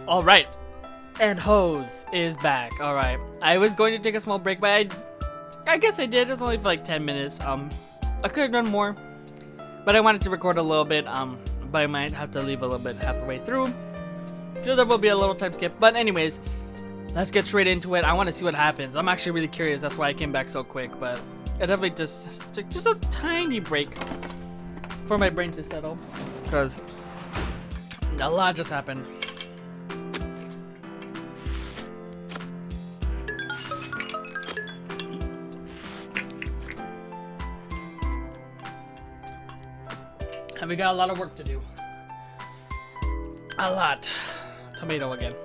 Alright. And Hose is back. Alright. I was going to take a small break, but I guess I did. It was only for like 10 minutes. I could have done more. But I wanted to record a little bit. But I might have to leave a little bit halfway through. So there will be a little time skip. But anyways, let's get straight into it. I want to see what happens. I'm actually really curious. That's why I came back so quick. But I definitely just took just a tiny break for my brain to settle. Because a lot just happened. And we got a lot of work to do. A lot. Tomato again.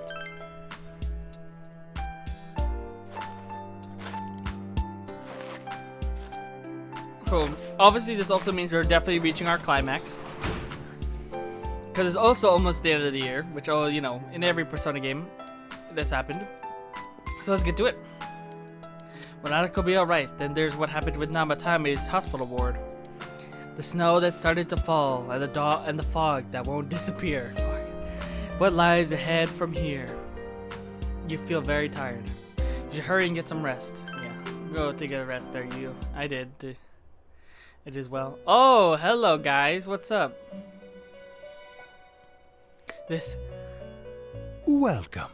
So, obviously this also means we're definitely reaching our climax. Because it's also almost the end of the year, which, you know, in every Persona game, this happened. So let's get to it. When Adachi will be alright, then there's what happened with Namatame's hospital ward. The snow that started to fall, and the fog that won't disappear. Fuck. What lies ahead from here? You feel very tired. You should hurry and get some rest. Yeah, go take a rest there, you. I did. It is well. Oh, hello guys. What's up? Welcome.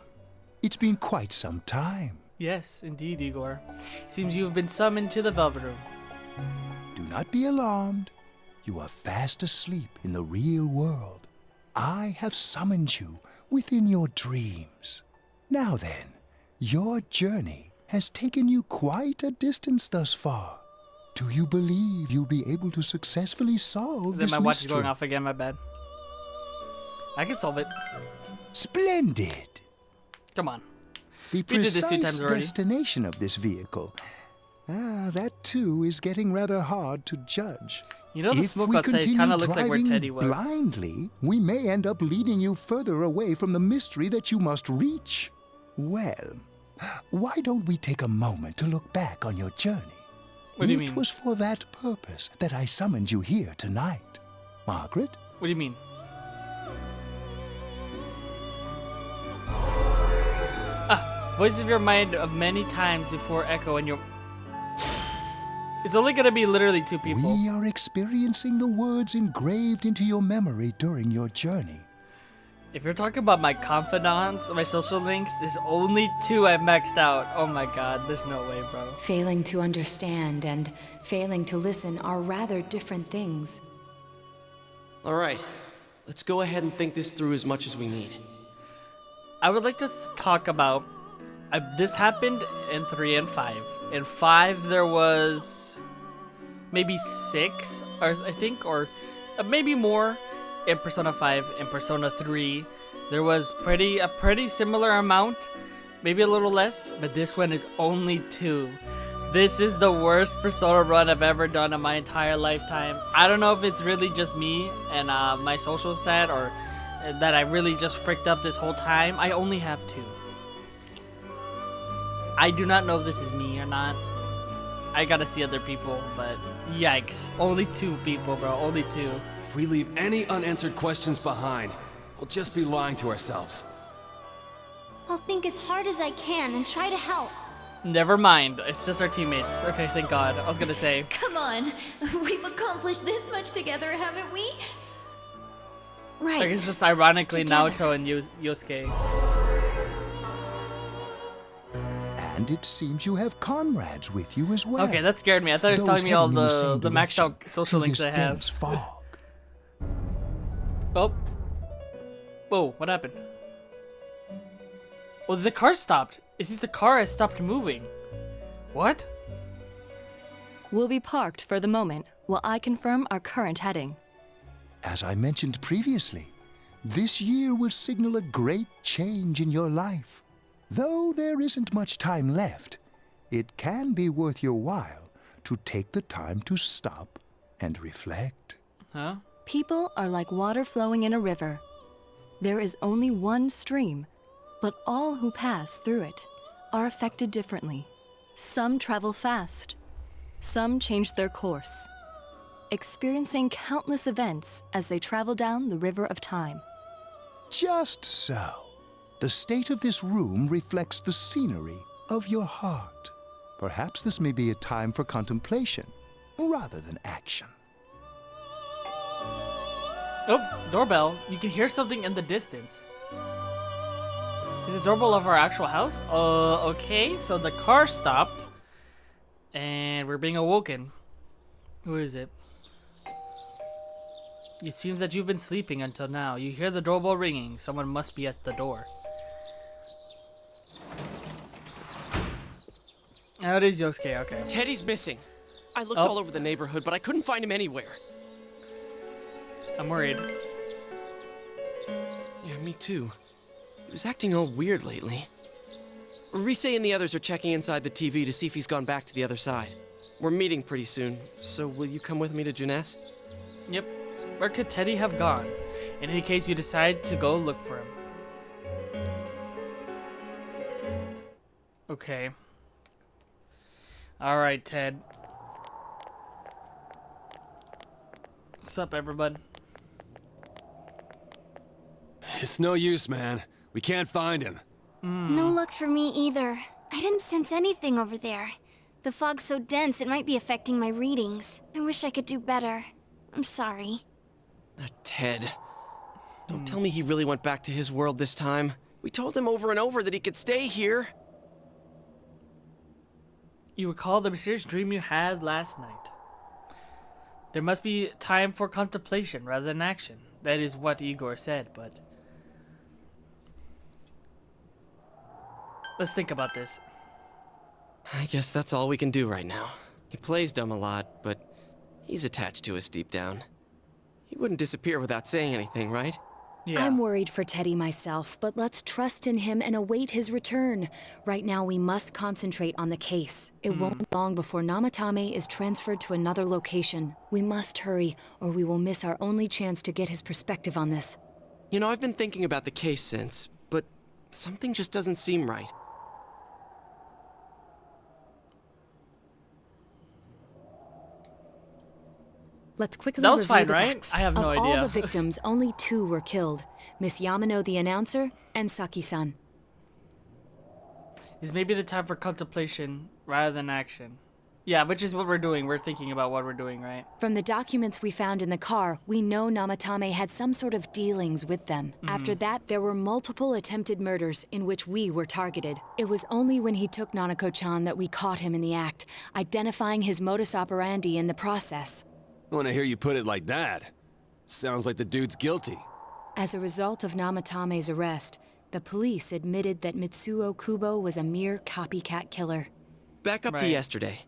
It's been quite some time. Yes, indeed, Igor. Seems you have been summoned to the Velvet Room. Do not be alarmed. You are fast asleep in the real world. I have summoned you within your dreams. Now then, your journey has taken you quite a distance thus far. Do you believe you'll be able to successfully solve this My watch is mystery? going off again, my bad. I can solve it. Splendid. Come on. The We did this 2 precise times already. destination of this vehicle. That too is getting rather hard to judge. You know, the If smoke we outside continue kind of looks like where driving Teddy was. blindly, we may end up leading you further away from the mystery that you must reach. Well, why don't we take a moment to look back on your journey? What do you mean? It was for that purpose that I summoned you here tonight. Margaret? What do you mean? Voice of your mind of many times before echo in your... It's only gonna be literally 2 people. We are experiencing the words engraved into your memory during your journey. If you're talking about my confidants, my social links, there's only 2 I've maxed out. Oh my god, there's no way, bro. Failing to understand and failing to listen are rather different things. Alright, let's go ahead and think this through as much as we need. I would like to talk about... this happened in 3 and 5. In 5, there was maybe 6, or I think, or maybe more. In Persona 5, in Persona 3, there was a pretty similar amount, maybe a little less, but this one is only 2. This is the worst Persona run I've ever done in my entire lifetime. I don't know if it's really just me and my social stat, or that I really just fricked up this whole time. I only have 2. I do not know if this is me or not. I gotta see other people, but yikes. Only 2 people, bro. Only 2. If we leave any unanswered questions behind, we'll just be lying to ourselves. I'll think as hard as I can and try to help. Never mind. It's just our teammates. Okay, thank God. I was gonna say. Come on, we've accomplished this much together, haven't we? Right. Like, it's just ironically Together. Naoto and Yosuke. And it seems you have comrades with you as well. Okay, that scared me. I thought he was Those telling me all heading in same the maxed out direction social through links this I have. dense fog. Oh. Whoa, what happened? Oh, the car stopped. It's just the car has stopped moving. What? We'll be parked for the moment while I confirm our current heading. As I mentioned previously, this year will signal a great change in your life. Though there isn't much time left, it can be worth your while to take the time to stop and reflect. Huh? People are like water flowing in a river. There is only one stream, but all who pass through it are affected differently. Some travel fast, some change their course, experiencing countless events as they travel down the river of time. Just so. The state of this room reflects the scenery of your heart. Perhaps this may be a time for contemplation rather than action. Oh, doorbell. You can hear something in the distance. Is the doorbell of our actual house? Okay. So the car stopped. And we're being awoken. Who is it? It seems that you've been sleeping until now. You hear the doorbell ringing. Someone must be at the door. Oh, it is Yosuke. Okay. Teddy's missing. I looked Oh. all over the neighborhood, but I couldn't find him anywhere. I'm worried. Yeah, me too. He was acting all weird lately. Rise and the others are checking inside the TV to see if he's gone back to the other side. We're meeting pretty soon, so will you come with me to Jeunesse? Yep. Where could Teddy have gone? In any case, you decide to go look for him. Okay. Alright, Ted. What's up, everybody? It's no use, man. We can't find him. No luck for me either. I didn't sense anything over there. The fog's so dense it might be affecting my readings. I wish I could do better. I'm sorry. Ted. Don't tell me he really went back to his world this time. We told him over and over that he could stay here. You recall the mysterious dream you had last night. There must be time for contemplation rather than action. That is what Igor said, but... let's think about this. I guess that's all we can do right now. He plays dumb a lot, but he's attached to us deep down. He wouldn't disappear without saying anything, right? Yeah. I'm worried for Teddy myself, but let's trust in him and await his return. Right now, we must concentrate on the case. It won't be long before Namatame is transferred to another location. We must hurry, or we will miss our only chance to get his perspective on this. You know, I've been thinking about the case since, but something just doesn't seem right. Let's quickly That was review fine, the right? facts. I have no of idea. all the victims, only 2 were killed. Miss Yamano, the announcer, and Saki-san. Is maybe the time for contemplation rather than action. Yeah, which is what we're doing. We're thinking about what we're doing, right? From the documents we found in the car, we know Namatame had some sort of dealings with them. After that, there were multiple attempted murders in which we were targeted. It was only when he took Nanako-chan that we caught him in the act, identifying his modus operandi in the process. When I hear you put it like that, sounds like the dude's guilty. As a result of Namatame's arrest, the police admitted that Mitsuo Kubo was a mere copycat killer. Back up to Right. yesterday.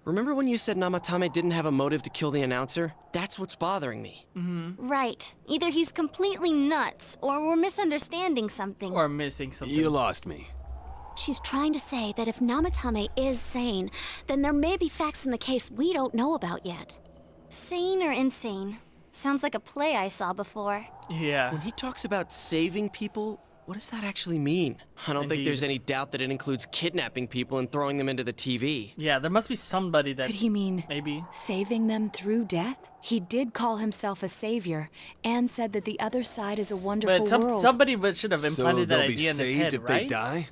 Remember when you said Namatame didn't have a motive to kill the announcer? That's what's bothering me. Right. Either he's completely nuts, or we're misunderstanding something. Or missing something. You lost me. She's trying to say that if Namatame is sane, then there may be facts in the case we don't know about yet. Sane or insane? Sounds like a play I saw before. Yeah. When he talks about saving people, what does that actually mean? I don't think Indeed. there's any doubt that it includes kidnapping people and throwing them into the TV. Yeah, there must be somebody that... Could he mean maybe... saving them through death? He did call himself a savior and said that the other side is a wonderful But world. somebody should have So implanted that they'll be idea in his saved head, if right? they die?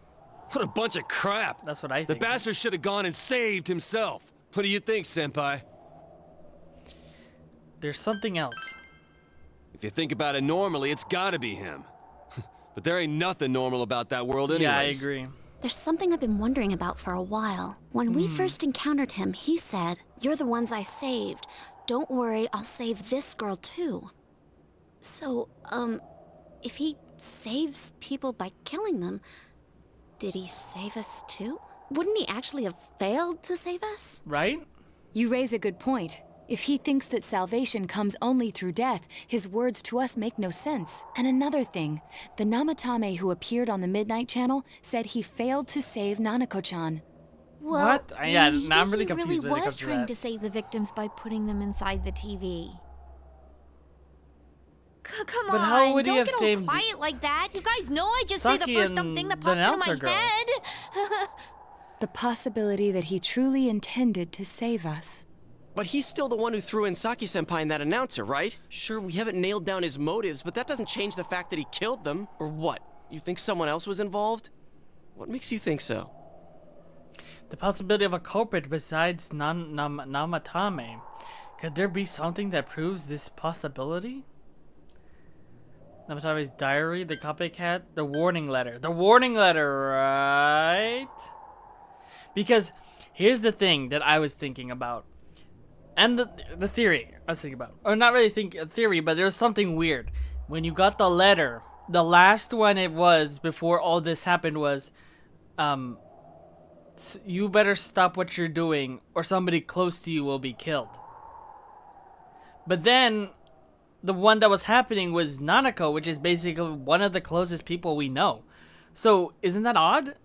What a bunch of crap! That's what I The think. bastard should have gone and saved himself. What do you think, Senpai? There's something else. If you think about it normally, it's gotta be him. But there ain't nothing normal about that world anyways. Yeah, I agree. There's something I've been wondering about for a while. When we first encountered him, he said, "You're the ones I saved. Don't worry, I'll save this girl too." So, if he saves people by killing them, did he save us too? Wouldn't he actually have failed to save us? Right? You raise a good point. If he thinks that salvation comes only through death, his words to us make no sense. And another thing, the Namatame who appeared on the Midnight Channel said he failed to save Nanako-chan. Well, What? Yeah, now I'm really he confused when it really comes was to trying that. to save the victims by putting them inside the TV. Come But on, how would he don't have get all saved quiet like that. You guys know I just say the Saki first dumb and thing that the pops into announcer my girl? head. The possibility that he truly intended to save us. But he's still the one who threw in Saki-senpai and that announcer, right? Sure, we haven't nailed down his motives, but that doesn't change the fact that he killed them. Or what? You think someone else was involved? What makes you think so? The possibility of a culprit besides Namatame. Could there be something that proves this possibility? Namatame's diary, the copycat, the warning letter. The warning letter, right? Because here's the thing that I was thinking about. And the theory I was thinking about. Or not really a theory, but there's something weird. When you got the letter, the last one it was before all this happened was, you better stop what you're doing or somebody close to you will be killed. But then the one that was happening was Nanako, which is basically one of the closest people we know. So isn't that odd?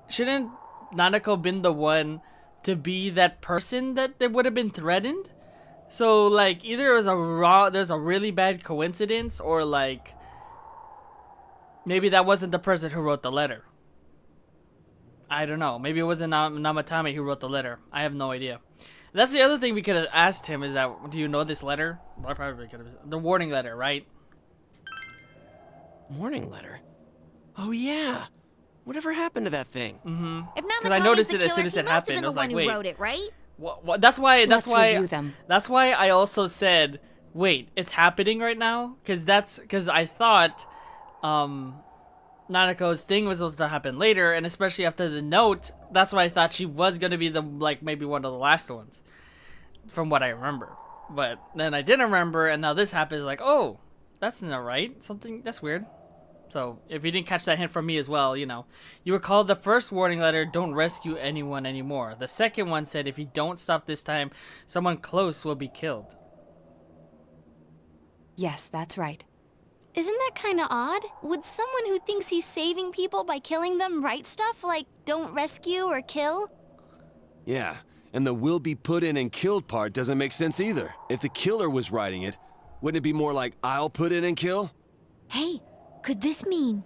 Shouldn't Nanako been the one to be that person that would have been threatened? So like either it was there's a really bad coincidence, or like maybe that wasn't the person who wrote the letter. I don't know. Maybe it wasn't Namatame who wrote the letter. I have no idea. That's the other thing we could have asked him is that, do you know this letter? Well, I probably could have. The warning letter, right? Warning letter? Oh yeah. Whatever happened to that thing? Mm-hmm. If Because I noticed it as soon as it happened. I was like, wait. Wrote it, right? What? That's why. Let's review them. That's why I also said, wait, it's happening right now. Because I thought, Nanako's thing was supposed to happen later, and especially after the note, that's why I thought she was gonna be maybe one of the last ones, from what I remember. But then I didn't remember, and now this happens. Like, oh, that's not right. That's weird. So if you didn't catch that hint from me as well, you recall the first warning letter, don't rescue anyone anymore. The second one said, if you don't stop this time, someone close will be killed. Yes, that's right. Isn't that kind of odd? Would someone who thinks he's saving people by killing them write stuff like, don't rescue or kill? Yeah, and the will be put in and killed part doesn't make sense either. If the killer was writing it, wouldn't it be more like, I'll put in and kill? Hey, could this mean?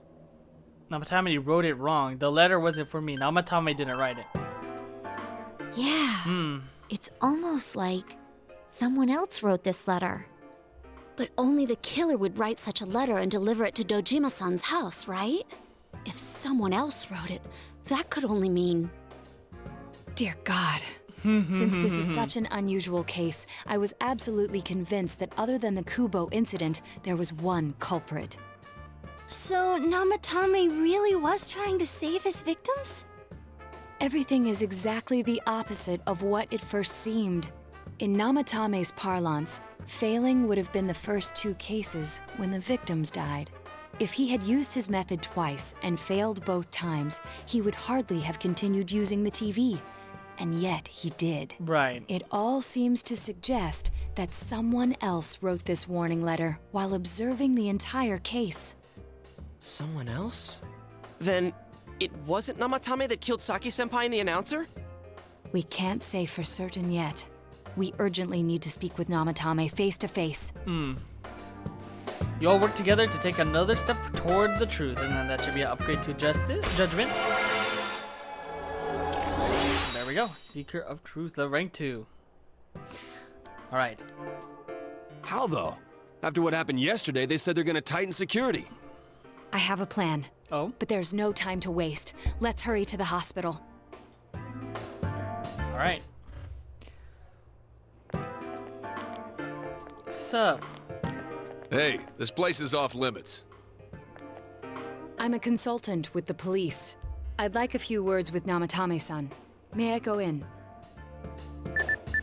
Namatame wrote it wrong. The letter wasn't for me. Namatame didn't write it. Yeah. It's almost like someone else wrote this letter. But only the killer would write such a letter and deliver it to Dojima-san's house, right? If someone else wrote it, that could only mean... Dear God. Since this is such an unusual case, I was absolutely convinced that other than the Kubo incident, there was one culprit. So Namatame really was trying to save his victims? Everything is exactly the opposite of what it first seemed. In Namatame's parlance, failing would have been the first two cases when the victims died. If he had used his method twice and failed both times, he would hardly have continued using the TV. And yet he did. Right. It all seems to suggest that someone else wrote this warning letter while observing the entire case. Someone else? Then it wasn't Namatame that killed Saki-senpai and the announcer? We can't say for certain yet. We urgently need to speak with Namatame face to face. You all work together to take another step toward the truth, and then that should be an upgrade to judgment. There we go. Seeker of Truth, level rank 2. Alright. How though? After what happened yesterday, they said they're gonna tighten security. I have a plan. Oh? But there's no time to waste. Let's hurry to the hospital. Alright. Sup? Hey, this place is off limits. I'm a consultant with the police. I'd like a few words with Namatame-san. May I go in?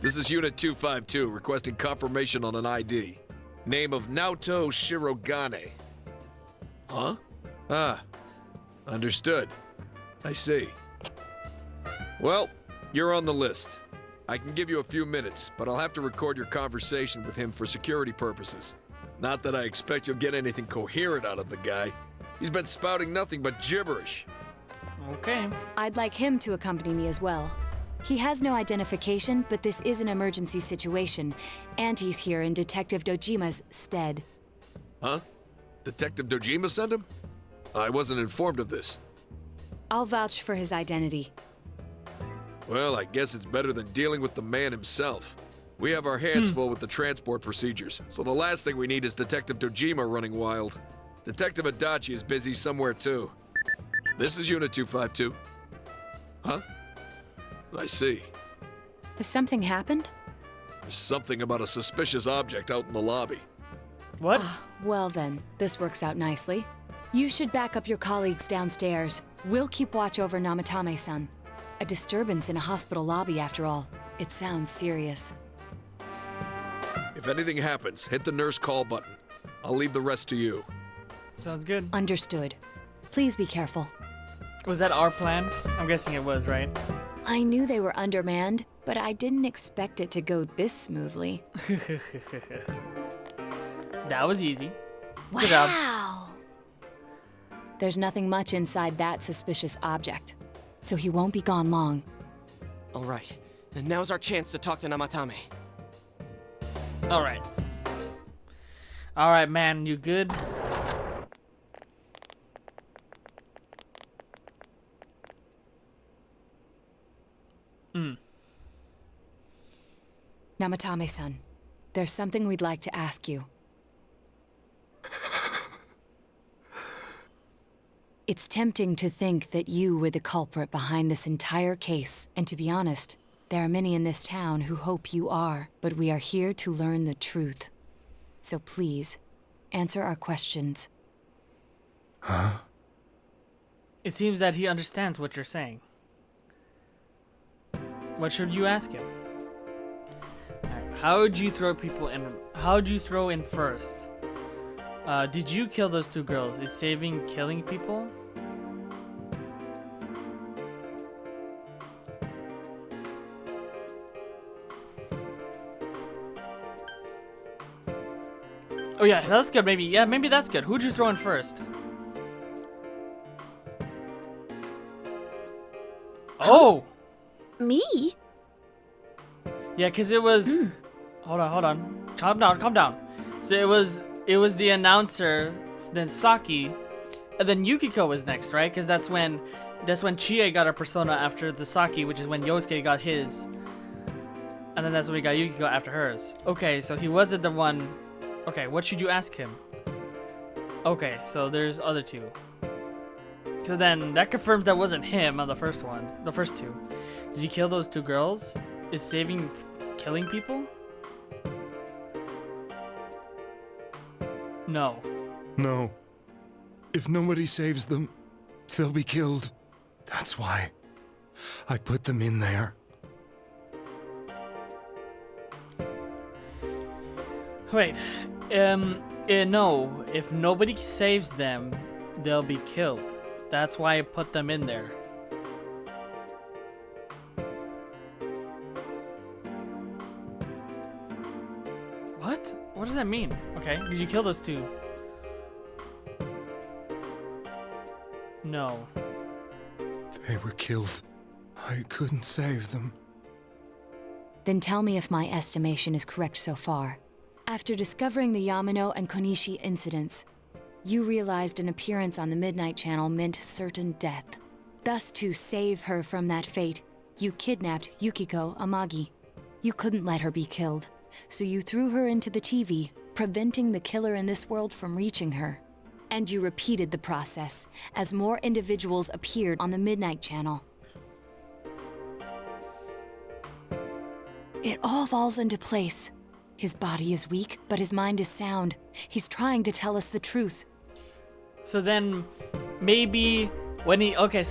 This is Unit 252, requesting confirmation on an ID. Name of Naoto Shirogane. Huh? Ah, understood. I see. Well, you're on the list. I can give you a few minutes, but I'll have to record your conversation with him for security purposes. Not that I expect you'll get anything coherent out of the guy. He's been spouting nothing but gibberish. Okay. I'd like him to accompany me as well. He has no identification, but this is an emergency situation, and he's here in Detective Dojima's stead. Huh? Detective Dojima sent him? I wasn't informed of this. I'll vouch for his identity. Well, I guess it's better than dealing with the man himself. We have our hands full with the transport procedures, so the last thing we need is Detective Dojima running wild. Detective Adachi is busy somewhere too. This is Unit 252. Huh? I see. Has something happened? There's something about a suspicious object out in the lobby. What? Well then, this works out nicely. You should back up your colleagues downstairs. We'll keep watch over Namatame-san. A disturbance in a hospital lobby, after all. It sounds serious. If anything happens, hit the nurse call button. I'll leave the rest to you. Sounds good. Understood. Please be careful. Was that our plan? I'm guessing it was, right? I knew they were undermanned, but I didn't expect it to go this smoothly. That was easy. Good job. Wow! There's nothing much inside that suspicious object, so he won't be gone long. All right, then now's our chance to talk to Namatame. Alright. Alright, man, you good? Namatame-san, there's something we'd like to ask you. It's tempting to think that you were the culprit behind this entire case, and to be honest, there are many in this town who hope you are, but we are here to learn the truth. So please, answer our questions. Huh? It seems that he understands what you're saying. What should you ask him? Alright, how would you throw people in? How would you throw in first? Did you kill those two girls? Is saving killing people? Oh yeah, that's good. Maybe, yeah, maybe that's good. Who'd you throw in first? Oh! Me? Yeah, cause it was. Hold on. Calm down. So it was the announcer, then Saki, and then Yukiko was next, right? Cause that's when Chie got her persona after the Saki, which is when Yosuke got his, and then that's when we got Yukiko after hers. Okay, so he wasn't the one. Okay, what should you ask him? Okay, so there's other two. So then that confirms that wasn't him on the first one, the first two. Did you kill those two girls? Is saving killing people? No. No. If nobody saves them, they'll be killed. That's why I put them in there. Wait. No. If nobody saves them, they'll be killed. That's why I put them in there. What? What does that mean? Okay, did you kill those two? No. They were killed. I couldn't save them. Then tell me if my estimation is correct so far. After discovering the Yamano and Konishi incidents, you realized an appearance on the Midnight Channel meant certain death. Thus, to save her from that fate, you kidnapped Yukiko Amagi. You couldn't let her be killed, so you threw her into the TV, preventing the killer in this world from reaching her. And you repeated the process as more individuals appeared on the Midnight Channel. It all falls into place. His body is weak, but his mind is sound. He's trying to tell us the truth. So then, maybe when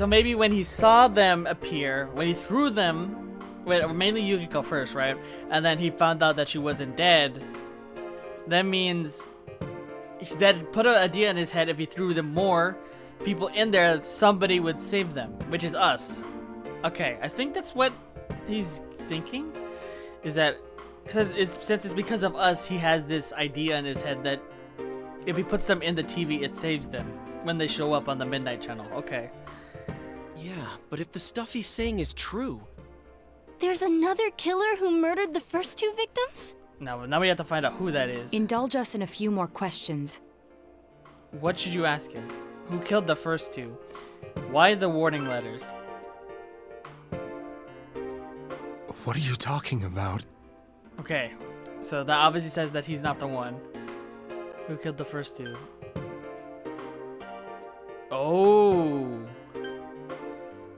maybe when he saw them appear, when he threw them, mainly Yukiko first, right? And then he found out that she wasn't dead. That means that put an idea in his head. If he threw them more people in there, somebody would save them, which is us. Okay, I think that's what he's thinking. Is that since it's because of us, he has this idea in his head that if he puts them in the TV, it saves them when they show up on the Midnight Channel. Okay. Yeah, but if the stuff he's saying is true... There's another killer who murdered the first two victims? Now we have to find out who that is. Indulge us in a few more questions. What should you ask him? Who killed the first two? Why the warning letters? What are you talking about? Okay, so that obviously says that he's not the one who killed the first two. Oh.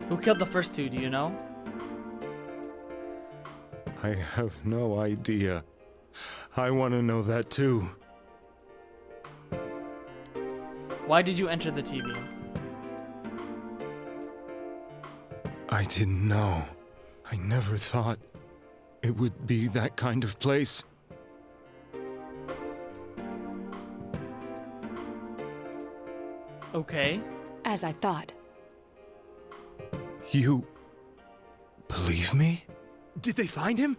Who killed the first two, do you know? I have no idea. I want to know that too. Why did you enter the TV? I didn't know. I never thought it would be that kind of place. Okay. As I thought. You believe me? Did they find him?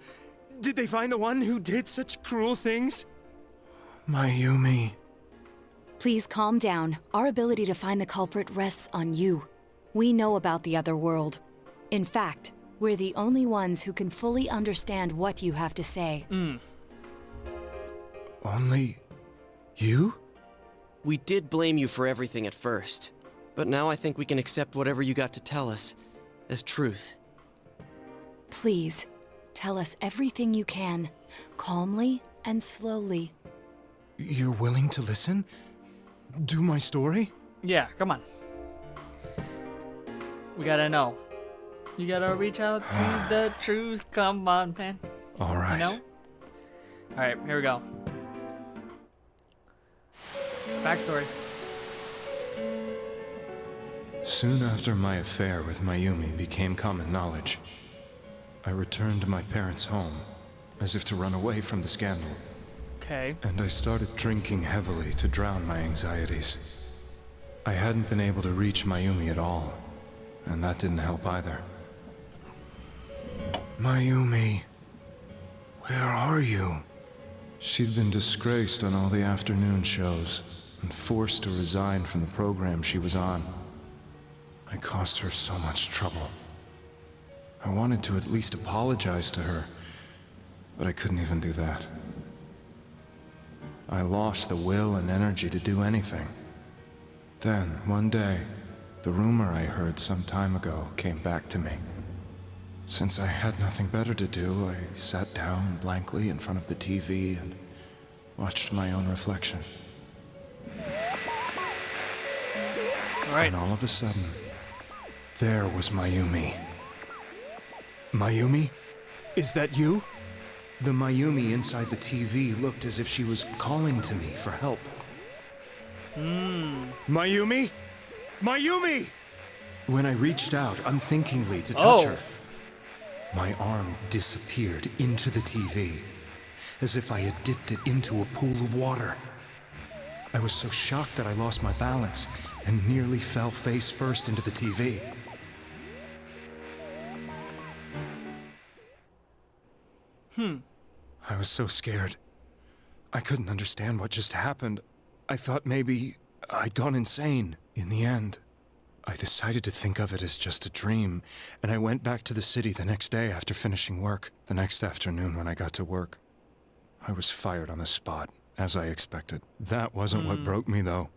Did they find the one who did such cruel things? Mayumi. Please calm down. Our ability to find the culprit rests on you. We know about the other world. In fact, we're the only ones who can fully understand what you have to say. Only you? We did blame you for everything at first, but now I think we can accept whatever you got to tell us as truth. Please, tell us everything you can, calmly and slowly. You're willing to listen? Do my story? Yeah, come on. We gotta know. You gotta reach out to the truth. Come on, man. All right. You know? All right, here we go. Backstory. Soon after my affair with Mayumi became common knowledge, I returned to my parents' home, as if to run away from the scandal. Okay. And I started drinking heavily to drown my anxieties. I hadn't been able to reach Mayumi at all, and that didn't help either. Mayumi, where are you? She'd been disgraced on all the afternoon shows, and forced to resign from the program she was on. I caused her so much trouble. I wanted to at least apologize to her, but I couldn't even do that. I lost the will and energy to do anything. Then, one day, the rumor I heard some time ago came back to me. Since I had nothing better to do, I sat down blankly in front of the TV and watched my own reflection. Right. And all of a sudden, there was Mayumi. Mayumi? Is that you? The Mayumi inside the TV looked as if she was calling to me for help. Mayumi? Mayumi! When I reached out unthinkingly to touch her, my arm disappeared into the TV, as if I had dipped it into a pool of water. I was so shocked that I lost my balance and nearly fell face first into the TV. I was so scared. I couldn't understand what just happened. I thought maybe I'd gone insane. In the end, I decided to think of it as just a dream, and I went back to the city the next day after finishing work. The next afternoon when I got to work, I was fired on the spot, as I expected. That wasn't what broke me, though.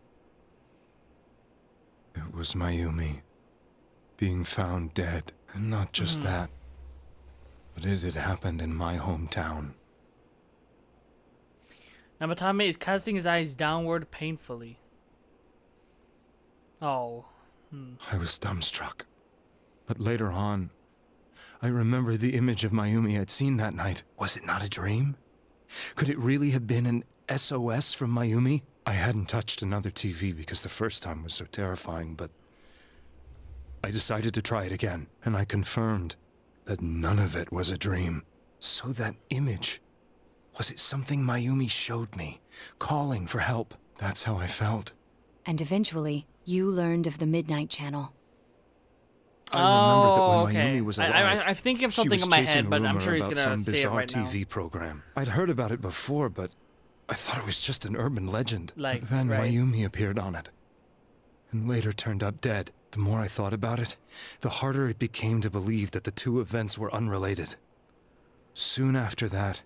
It was Mayumi being found dead, and not just that, but it had happened in my hometown. Namatame is casting his eyes downward painfully. Oh. I was dumbstruck. But later on, I remember the image of Mayumi I'd seen that night. Was it not a dream? Could it really have been an SOS from Mayumi? I hadn't touched another TV because the first time was so terrifying, but I decided to try it again, and I confirmed that none of it was a dream. So that image, was it something Mayumi showed me, calling for help? That's how I felt. And eventually, you learned of the Midnight Channel. I remembered that when okay. Mayumi was alive, I'm thinking of she something was in my chasing head, a but I'm rumor sure he's about gonna some say it bizarre right now. TV program. I'd heard about it before, but I thought it was just an urban legend. Like, but then right. Mayumi appeared on it, and later turned up dead. The more I thought about it, the harder it became to believe that the two events were unrelated. Soon after that,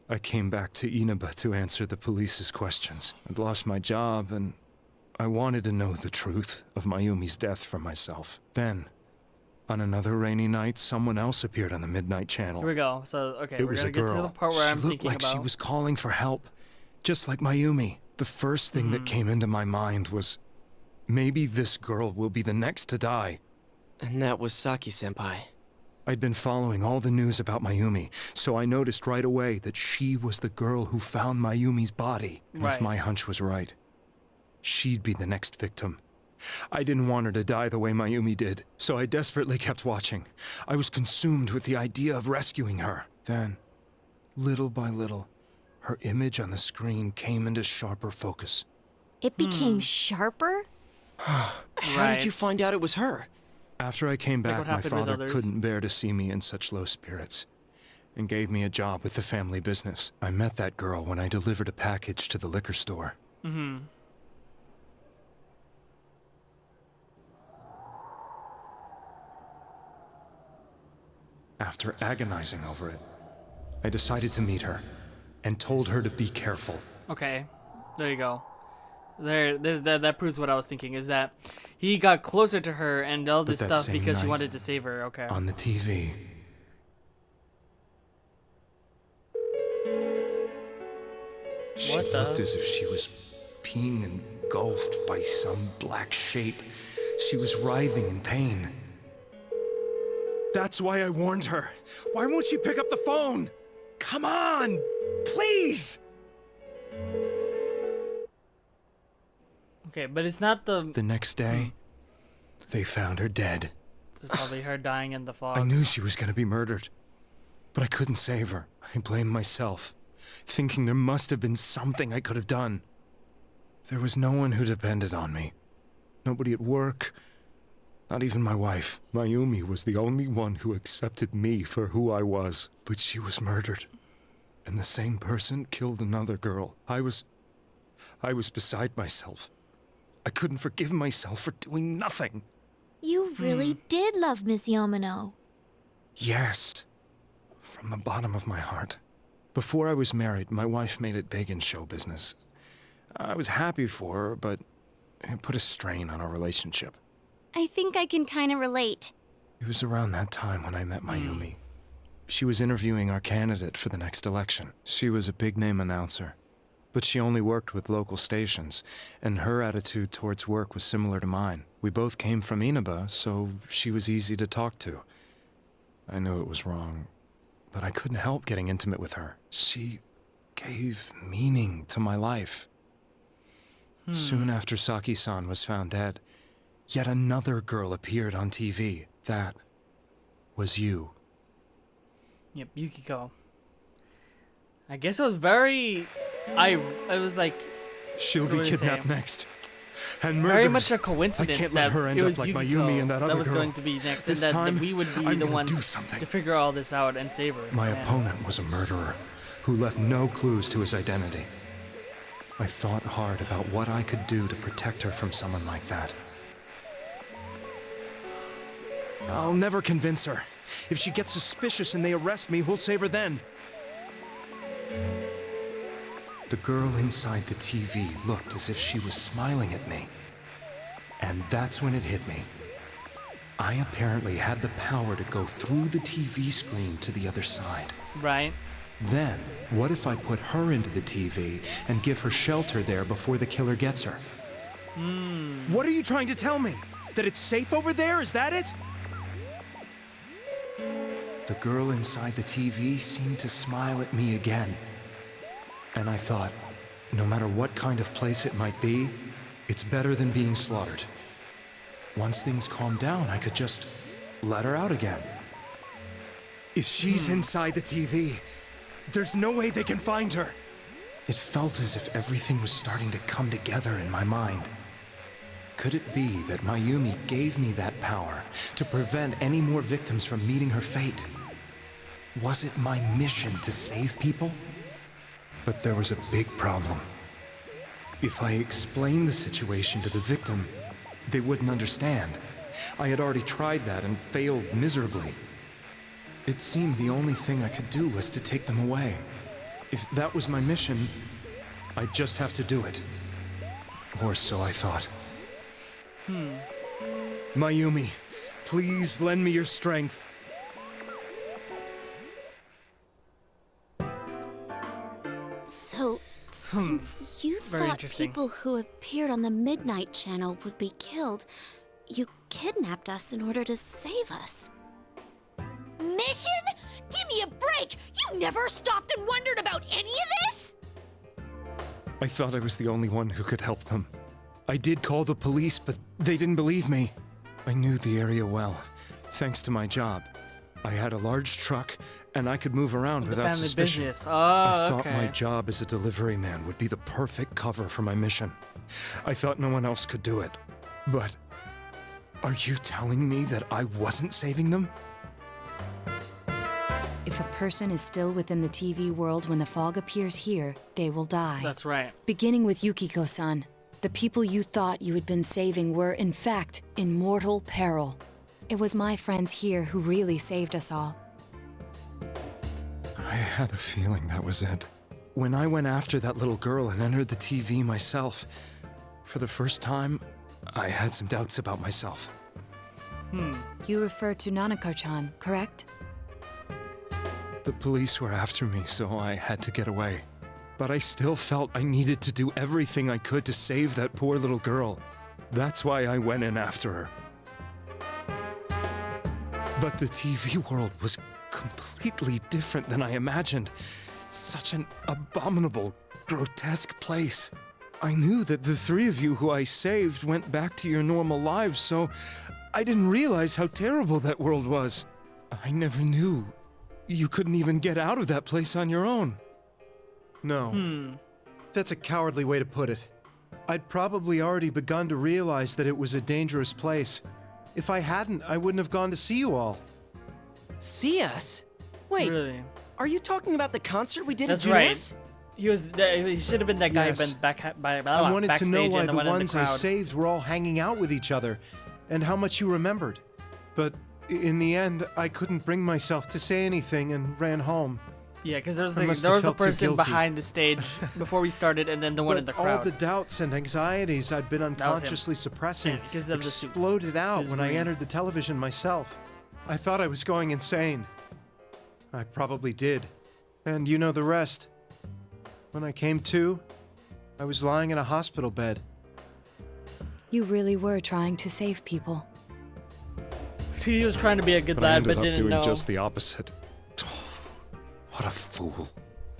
I came back to Inaba to answer the police's questions. I'd lost my job, and I wanted to know the truth of Mayumi's death for myself. Then, on another rainy night, someone else appeared on the Midnight Channel. Here we go. So, okay, It we're was gonna a get to girl. the part where I'm She looked thinking like about. she was calling for help, just like Mayumi. The first thing that came into my mind was Maybe this girl will be the next to die. And that was Saki-senpai. I'd been following all the news about Mayumi, so I noticed right away that she was the girl who found Mayumi's body. And Right. if my hunch was right, she'd be the next victim. I didn't want her to die the way Mayumi did, so I desperately kept watching. I was consumed with the idea of rescuing her. Then, little by little, her image on the screen came into sharper focus. It became sharper? How Right. did you find out it was her? After I came Like back, what my happened with father others. couldn't bear to see me in such low spirits and gave me a job with the family business. I met that girl when I delivered a package to the liquor store. Mm-hmm. After agonizing over it, I decided to meet her and told her to be careful. Okay, there you go. That proves what I was thinking, is that he got closer to her and all this But that stuff same because he night, wanted to save her. Okay. On the TV, she What the? looked as if she was being engulfed by some black shape. She was writhing in pain. That's why I warned her. Why won't she pick up the phone? Come on, please! Okay, but it's not the. The next day, they found her dead. It's probably her dying in the fog. I knew she was going to be murdered, but I couldn't save her. I blamed myself, thinking there must have been something I could have done. There was no one who depended on me. Nobody at work, not even my wife. Mayumi was the only one who accepted me for who I was, but she was murdered. And the same person killed another girl. I was beside myself. I couldn't forgive myself for doing nothing. You really did love Miss Yamano. Yes, from the bottom of my heart. Before I was married, my wife made it big in show business. I was happy for her, but it put a strain on our relationship. I think I can kind of relate. It was around that time when I met Mayumi. She was interviewing our candidate for the next election. She was a big-name announcer, but she only worked with local stations, and her attitude towards work was similar to mine. We both came from Inaba, so she was easy to talk to. I knew it was wrong, but I couldn't help getting intimate with her. She gave meaning to my life. Soon after Saki-san was found dead, yet another girl appeared on TV. That was you. Yep, Yukiko. I guess it was very. I was like. She'll What be would I say? kidnapped next. And murdered. Very much a coincidence I can't that let her end it up was like Yukiko Mayumi and that other was girl. going to be next, This and that time, we would be I'm the gonna ones do something. to figure all this out and save her. My Man. opponent was a murderer who left no clues to his identity. I thought hard about what I could do to protect her from someone like that. I'll never convince her. If she gets suspicious and they arrest me, who'll save her then? The girl inside the TV looked as if she was smiling at me. And that's when it hit me. I apparently had the power to go through the TV screen to the other side. Right. Then, what if I put her into the TV and give her shelter there before the killer gets her? What are you trying to tell me? That it's safe over there? Is that it? The girl inside the TV seemed to smile at me again. And I thought, no matter what kind of place it might be, it's better than being slaughtered. Once things calmed down, I could just let her out again. If she's inside the TV, there's no way they can find her. It felt as if everything was starting to come together in my mind. Could it be that Mayumi gave me that power to prevent any more victims from meeting her fate? Was it my mission to save people? But there was a big problem. If I explained the situation to the victim, they wouldn't understand. I had already tried that and failed miserably. It seemed the only thing I could do was to take them away. If that was my mission, I'd just have to do it. Or so I thought. Mayumi, please lend me your strength. So, since you Very thought interesting. people who appeared on the Midnight Channel would be killed, you kidnapped us in order to save us. Mission? Give me a break! You never stopped and wondered about any of this? I thought I was the only one who could help them. I did call the police, but they didn't believe me. I knew the area well, thanks to my job. I had a large truck, and I could move around The without family suspicion. business. I Oh, thought my okay. job as a delivery man would be the perfect cover for my mission. I thought no one else could do it. But are you telling me that I wasn't saving them? If a person is still within the TV world when the fog appears here, they will die. That's right. Beginning with Yukiko-san, the people you thought you had been saving were, in fact, in mortal peril. It was my friends here who really saved us all. I had a feeling that was it. When I went after that little girl and entered the TV myself, for the first time, I had some doubts about myself. You refer to Nanako-chan, correct? The police were after me, so I had to get away. But I still felt I needed to do everything I could to save that poor little girl. That's why I went in after her. But the TV world was completely different than I imagined. Such an abominable, grotesque place. I knew that the three of you who I saved went back to your normal lives, so I didn't realize how terrible that world was. I never knew you couldn't even get out of that place on your own. No. That's a cowardly way to put it. I'd probably already begun to realize that it was a dangerous place. If I hadn't, I wouldn't have gone to see you all. See us? Wait, Really? are you talking about the concert we did That's at right. Junes? He should have been that guy Yes. who been I wanted to backstage know and why the the one in the ones I crowd. saved were all hanging out with each other, and how much you remembered. But in the end, I couldn't bring myself to say anything and ran home. Yeah, because there was I the, must there have was a felt too person guilty. behind the stage before we started, and then the one in the But all crowd. the doubts and anxieties I'd been him. unconsciously suppressing Yeah, because of the suit. exploded out was when I green. entered the television myself. I thought I was going insane. I probably did. And you know the rest. When I came to, I was lying in a hospital bed. You really were trying to save people. He was trying to be a good But I lad, ended but up didn't doing know. just the opposite. What a fool.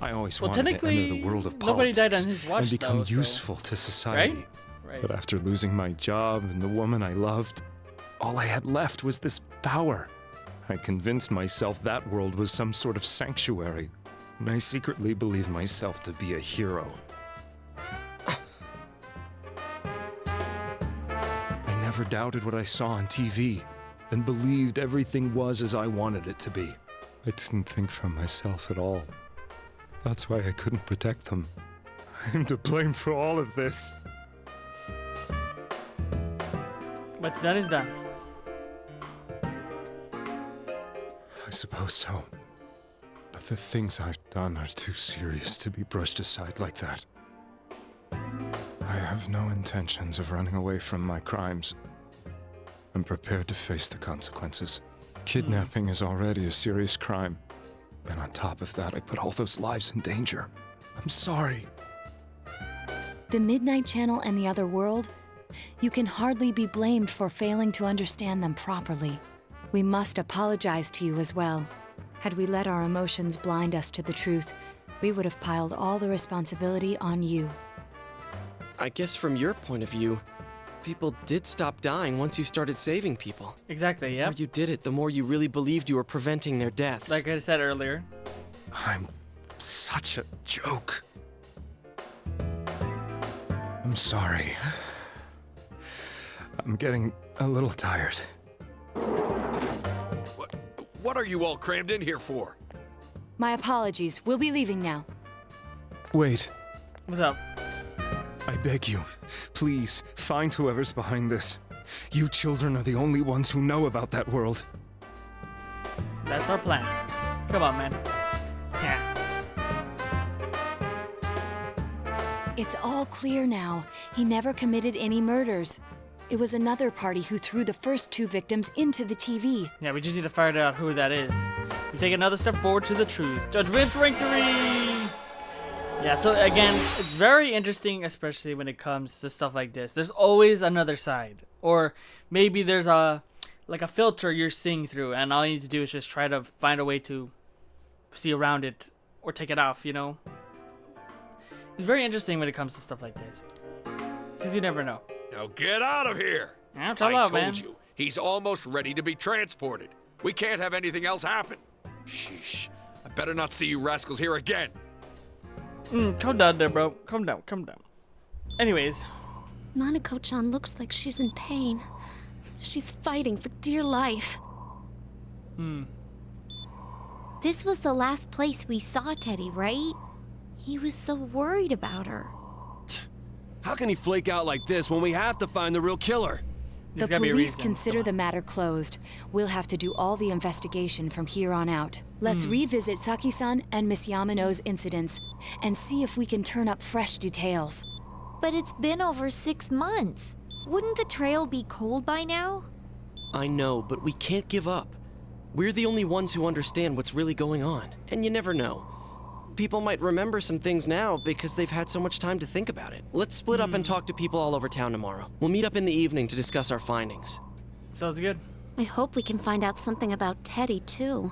I always Well, wanted to enter technically, the world of nobody politics died on his watch, and become though, so- useful to society. Right? Right. But after losing my job and the woman I loved, all I had left was this power. I convinced myself that world was some sort of sanctuary, and I secretly believed myself to be a hero. I never doubted what I saw on TV, and believed everything was as I wanted it to be. I didn't think for myself at all. That's why I couldn't protect them. I'm to blame for all of this. What's done is done. I suppose so. But the things I've done are too serious to be brushed aside like that. I have no intentions of running away from my crimes. I'm prepared to face the consequences. Kidnapping is already a serious crime. And on top of that, I put all those lives in danger. I'm sorry. The Midnight Channel and the other world? You can hardly be blamed for failing to understand them properly. We must apologize to you as well. Had we let our emotions blind us to the truth, we would have piled all the responsibility on you. I guess from your point of view, people did stop dying once you started saving people. Exactly, The yeah. more you did it, the more you really believed you were preventing their deaths. Like I said earlier. I'm such a joke. I'm sorry. I'm getting a little tired. What are you all crammed in here for? My apologies. We'll be leaving now. Wait. What's up? I beg you, please, find whoever's behind this. You children are the only ones who know about that world. That's our plan. Come on, man. Yeah. It's all clear now. He never committed any murders. It was another party who threw the first two victims into the TV. Yeah, we just need to find out who that is. We take another step forward to the truth. Judgment victory! Yeah, so again, it's very interesting, especially when it comes to stuff like this. There's always another side. Or maybe there's a filter you're seeing through, and all you need to do is just try to find a way to see around it or take it off, you know? It's very interesting when it comes to stuff like this. Because you never know. Now get out of here! Yeah, I chill out, told man. you, he's almost ready to be transported. We can't have anything else happen. Sheesh. I better not see you rascals here again. Calm down there, bro. Calm down, calm down. Anyways. Nanako-chan looks like she's in pain. She's fighting for dear life. This was the last place we saw Teddy, right? He was so worried about her. How can he flake out like this when we have to find the real killer? The police consider the matter closed. We'll have to do all the investigation from here on out. Let's revisit Saki-san and Miss Yamano's incidents and see if we can turn up fresh details. But it's been over 6 months. Wouldn't the trail be cold by now? I know, but we can't give up. We're the only ones who understand what's really going on. And you never know. People might remember some things now because they've had so much time to think about it. Let's split up and talk to people all over town tomorrow. We'll meet up in the evening to discuss our findings. Sounds good. I hope we can find out something about Teddy, too.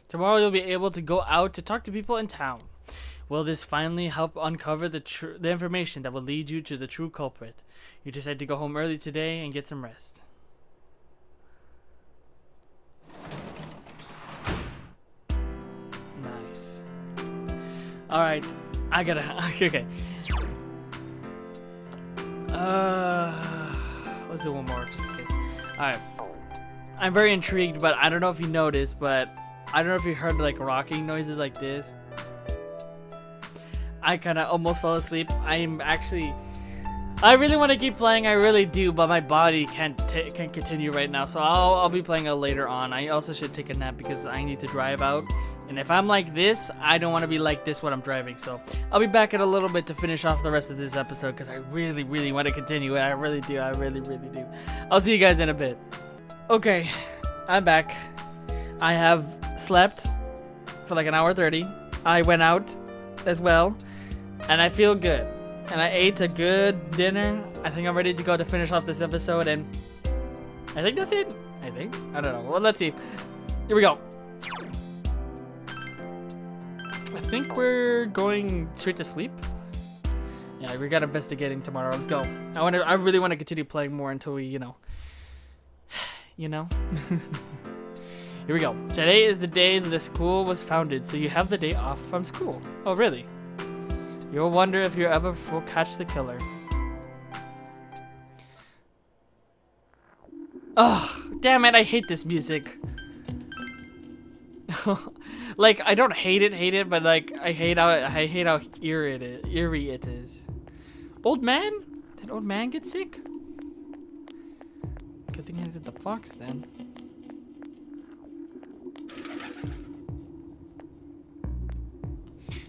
Tomorrow you'll be able to go out to talk to people in town. Will this finally help uncover the information that will lead you to the true culprit? You decide to go home early today and get some rest. Nice. Alright, I gotta... Okay. Let's do one more, just in case. Alright. I'm very intrigued, but I don't know if you noticed, but I don't know if you heard like rocking noises like this. I kind of almost fell asleep. I really want to keep playing, I really do, but my body can't continue right now, so I'll be playing it later on. I also should take a nap because I need to drive out, and if I'm like this, I don't want to be like this when I'm driving, so I'll be back in a little bit to finish off the rest of this episode because I really, really want to continue it. I really do. I really, really do. I'll see you guys in a bit. Okay, I'm back. I have slept for like an hour 30. I went out as well, and I feel good. And I ate a good dinner. I think I'm ready to go to finish off this episode, and I think that's it. I don't know. Well, let's see. Here we go. I think we're going straight to sleep. Yeah, we got investigating tomorrow. Let's go. I really want to continue playing more until we, you know. Here we go. Today is the day the school was founded, so you have the day off from school. Oh, really? You'll wonder if you ever will catch the killer. Oh, damn it, I hate this music. Like, I don't hate it, but like, I hate how eerie it is. Old man? Did old man get sick? Good thing I did the fox then.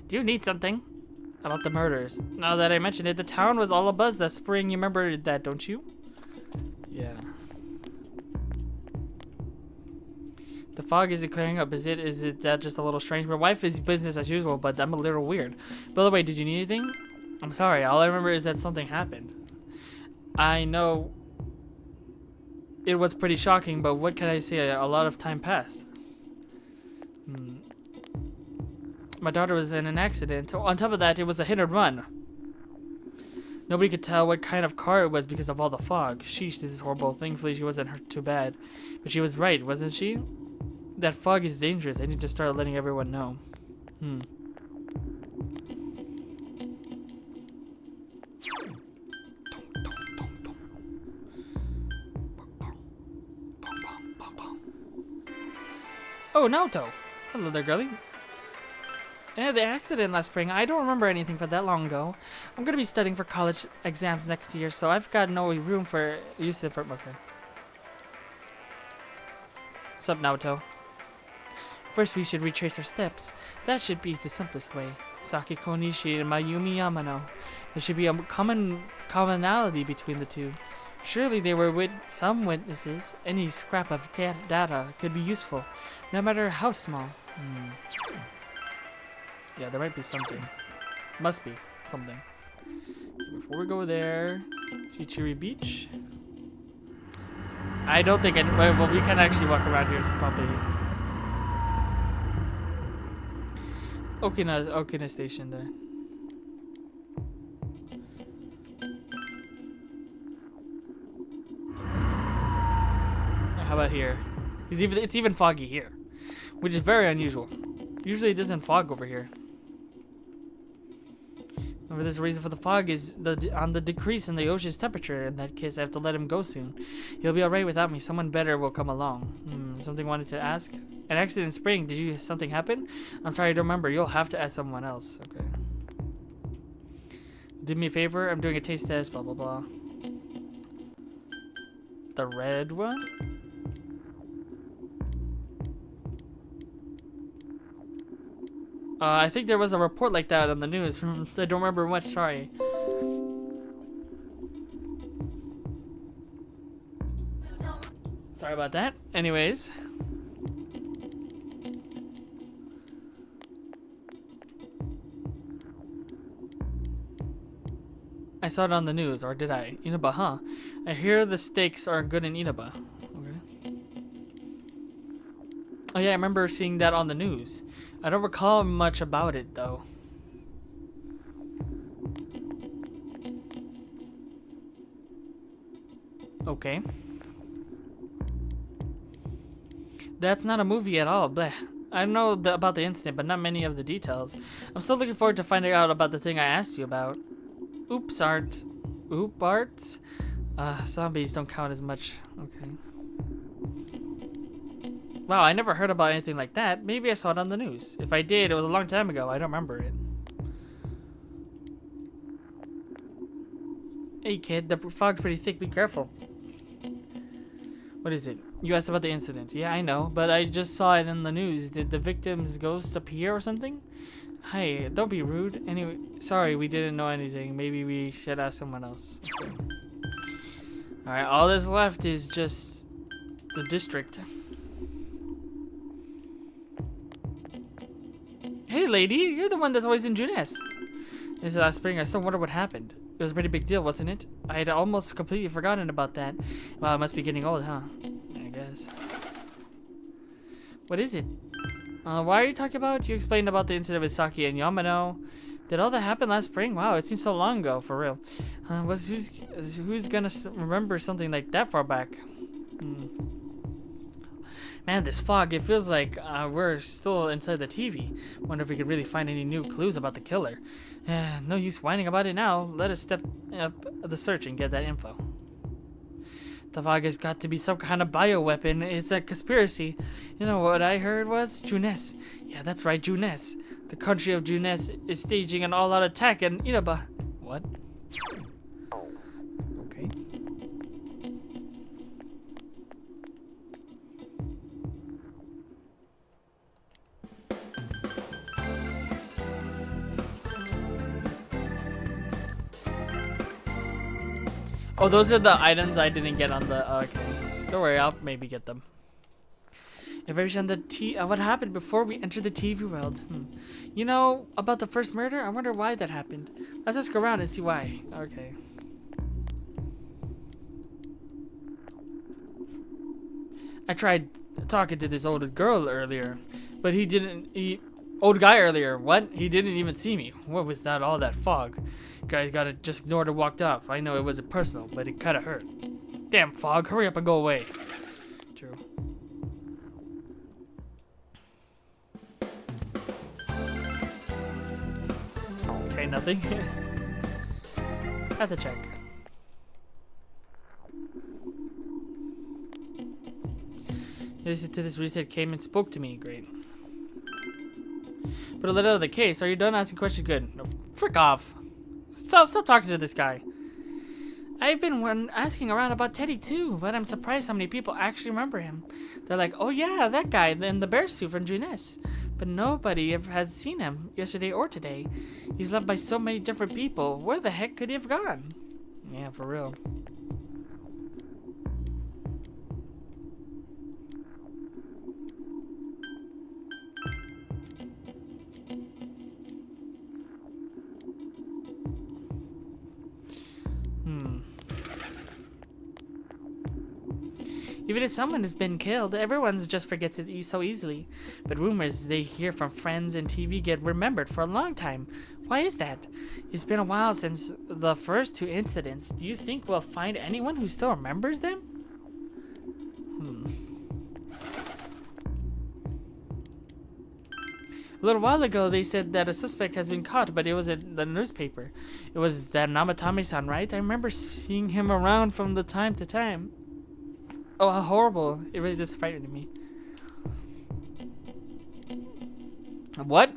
Do you need something? About the murders. Now that I mentioned it, the town was all abuzz that spring. You remember that, don't you? Yeah. The fog isn't clearing up, is it? Is it that just a little strange? My wife is business as usual, but I'm a little weird. By the way, did you need anything? I'm sorry. All I remember is that something happened. I know it was pretty shocking, but what can I say? A lot of time passed. My daughter was in an accident. On top of that, it was a hit and run. Nobody could tell what kind of car it was because of all the fog. Sheesh, this is horrible. Thankfully, she wasn't hurt too bad. But she was right, wasn't she? That fog is dangerous. I need to start letting everyone know. Oh, Naoto. Hello there, girlie. Yeah, the accident last spring. I don't remember anything from that long ago. I'm gonna be studying for college exams next year, so I've got no room for use of it. Okay. What's up, Naoto? First, we should retrace our steps. That should be the simplest way. Sakiko Nishi and Mayumi Yamano. There should be a commonality between the two. Surely they were with some witnesses. Any scrap of data could be useful, no matter how small. Yeah, there might be something. Must be something. Before we go there, Chichiri Beach. I don't think well, we can actually walk around here, so probably Okina Station there. How about here? It's even foggy here, which is very unusual. Usually it doesn't fog over here. Remember, there's a reason for the fog is on the decrease in the ocean's temperature. In that case, I have to let him go soon. He'll be alright without me. Someone better will come along. Something wanted to ask? An accident in spring. Did something happen? I'm sorry, I don't remember. You'll have to ask someone else. Okay. Do me a favor. I'm doing a taste test. Blah, blah, blah. The red one? I think there was a report like that on the news. I don't remember much, sorry. Sorry about that. Anyways. I saw it on the news, or did I? Inaba, huh? I hear the steaks are good in Inaba. Okay. Oh yeah, I remember seeing that on the news. I don't recall much about it, though. Okay. That's not a movie at all. Bleh. I know about the incident, but not many of the details. I'm still looking forward to finding out about the thing I asked you about. Oops, art. Oop, art? Zombies don't count as much. Okay. Wow, I never heard about anything like that. Maybe I saw it on the news. If I did, it was a long time ago. I don't remember it. Hey kid, the fog's pretty thick. Be careful. What is it? You asked about the incident. Yeah, I know, but I just saw it in the news. Did the victim's ghost appear or something? Hey, don't be rude. Anyway, sorry, we didn't know anything. Maybe we should ask someone else. Okay. Alright, all that's left is just the district. Hey lady, you're the one that's always in Junes. This last spring, I still wonder what happened. It was a pretty big deal, wasn't it? I had almost completely forgotten about that. Well, I must be getting old, huh? I guess. What is it? Why are you talking about? You explained about the incident with Saki and Yamano. Did all that happen last spring? Wow, it seems so long ago, for real. Who's gonna remember something like that far back? Man, this fog, it feels like we're still inside the TV. Wonder if we could really find any new clues about the killer. No use whining about it now. Let us step up the search and get that info. The fog has got to be some kind of bioweapon. It's a conspiracy. You know what I heard was? Junes. Yeah, that's right, Junes. The country of Junes is staging an all-out attack in Inaba. What? Okay. Oh, those are the items I didn't get on the. Okay, don't worry, I'll maybe get them. Information on the what happened before we entered the TV world. You know about the first murder? I wonder why that happened. Let's ask around and see why. Okay. I tried talking to this old girl earlier, but old guy earlier. What? He didn't even see me. What was that? All that fog. Guys got it. Just ignored and walked off. I know it wasn't personal, but it kind of hurt. Damn fog! Hurry up and go away. True. Okay, nothing. Have to check. Listened to this reset came and spoke to me. Great. But a little of the case. Are you done asking questions? Good. No, frick off. Stop talking to this guy. I've been asking around about Teddy too, but I'm surprised how many people actually remember him. They're like, oh yeah, that guy in the bear suit from Junes. But nobody ever has seen him yesterday or today. He's loved by so many different people. Where the heck could he have gone? Yeah, for real. Even if someone has been killed, everyone just forgets it so easily. But rumors they hear from friends and TV get remembered for a long time. Why is that? It's been a while since the first 2 incidents. Do you think we'll find anyone who still remembers them? A little while ago, they said that a suspect has been caught, but it was in the newspaper. It was that Namatame-san, right? I remember seeing him around from the time to time. Oh, how horrible. It really just frightened me. What?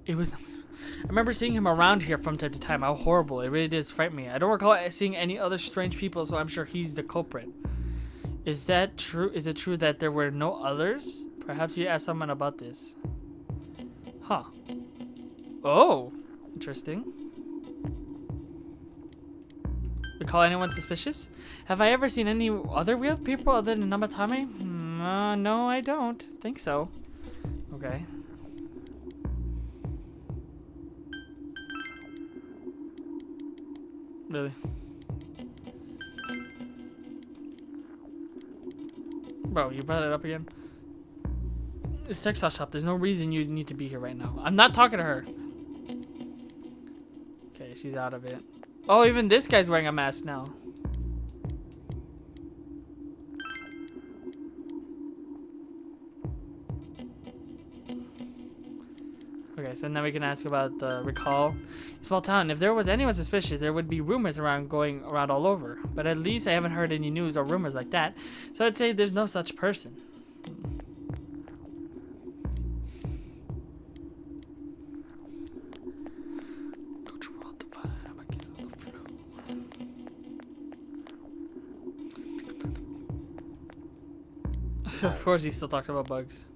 It was... I remember seeing him around here from time to time. How horrible. It really did frighten me. I don't recall seeing any other strange people, so I'm sure he's the culprit. Is that true? Is it true that there were no others? Perhaps you ask someone about this. Huh. Oh. Interesting. Recall anyone suspicious? Have I ever seen any other weird people other than Namatame? No, I don't think so. Okay. Really? Bro, you brought it up again? It's textile shop. There's no reason you need to be here right now. I'm not talking to her. Okay, she's out of it. Oh, even this guy's wearing a mask now. Okay, so now we can ask about the recall. Small town. If there was anyone suspicious, there would be rumors going around all over. But at least I haven't heard any news or rumors like that. So I'd say there's no such person. Of course he's still talking about bugs.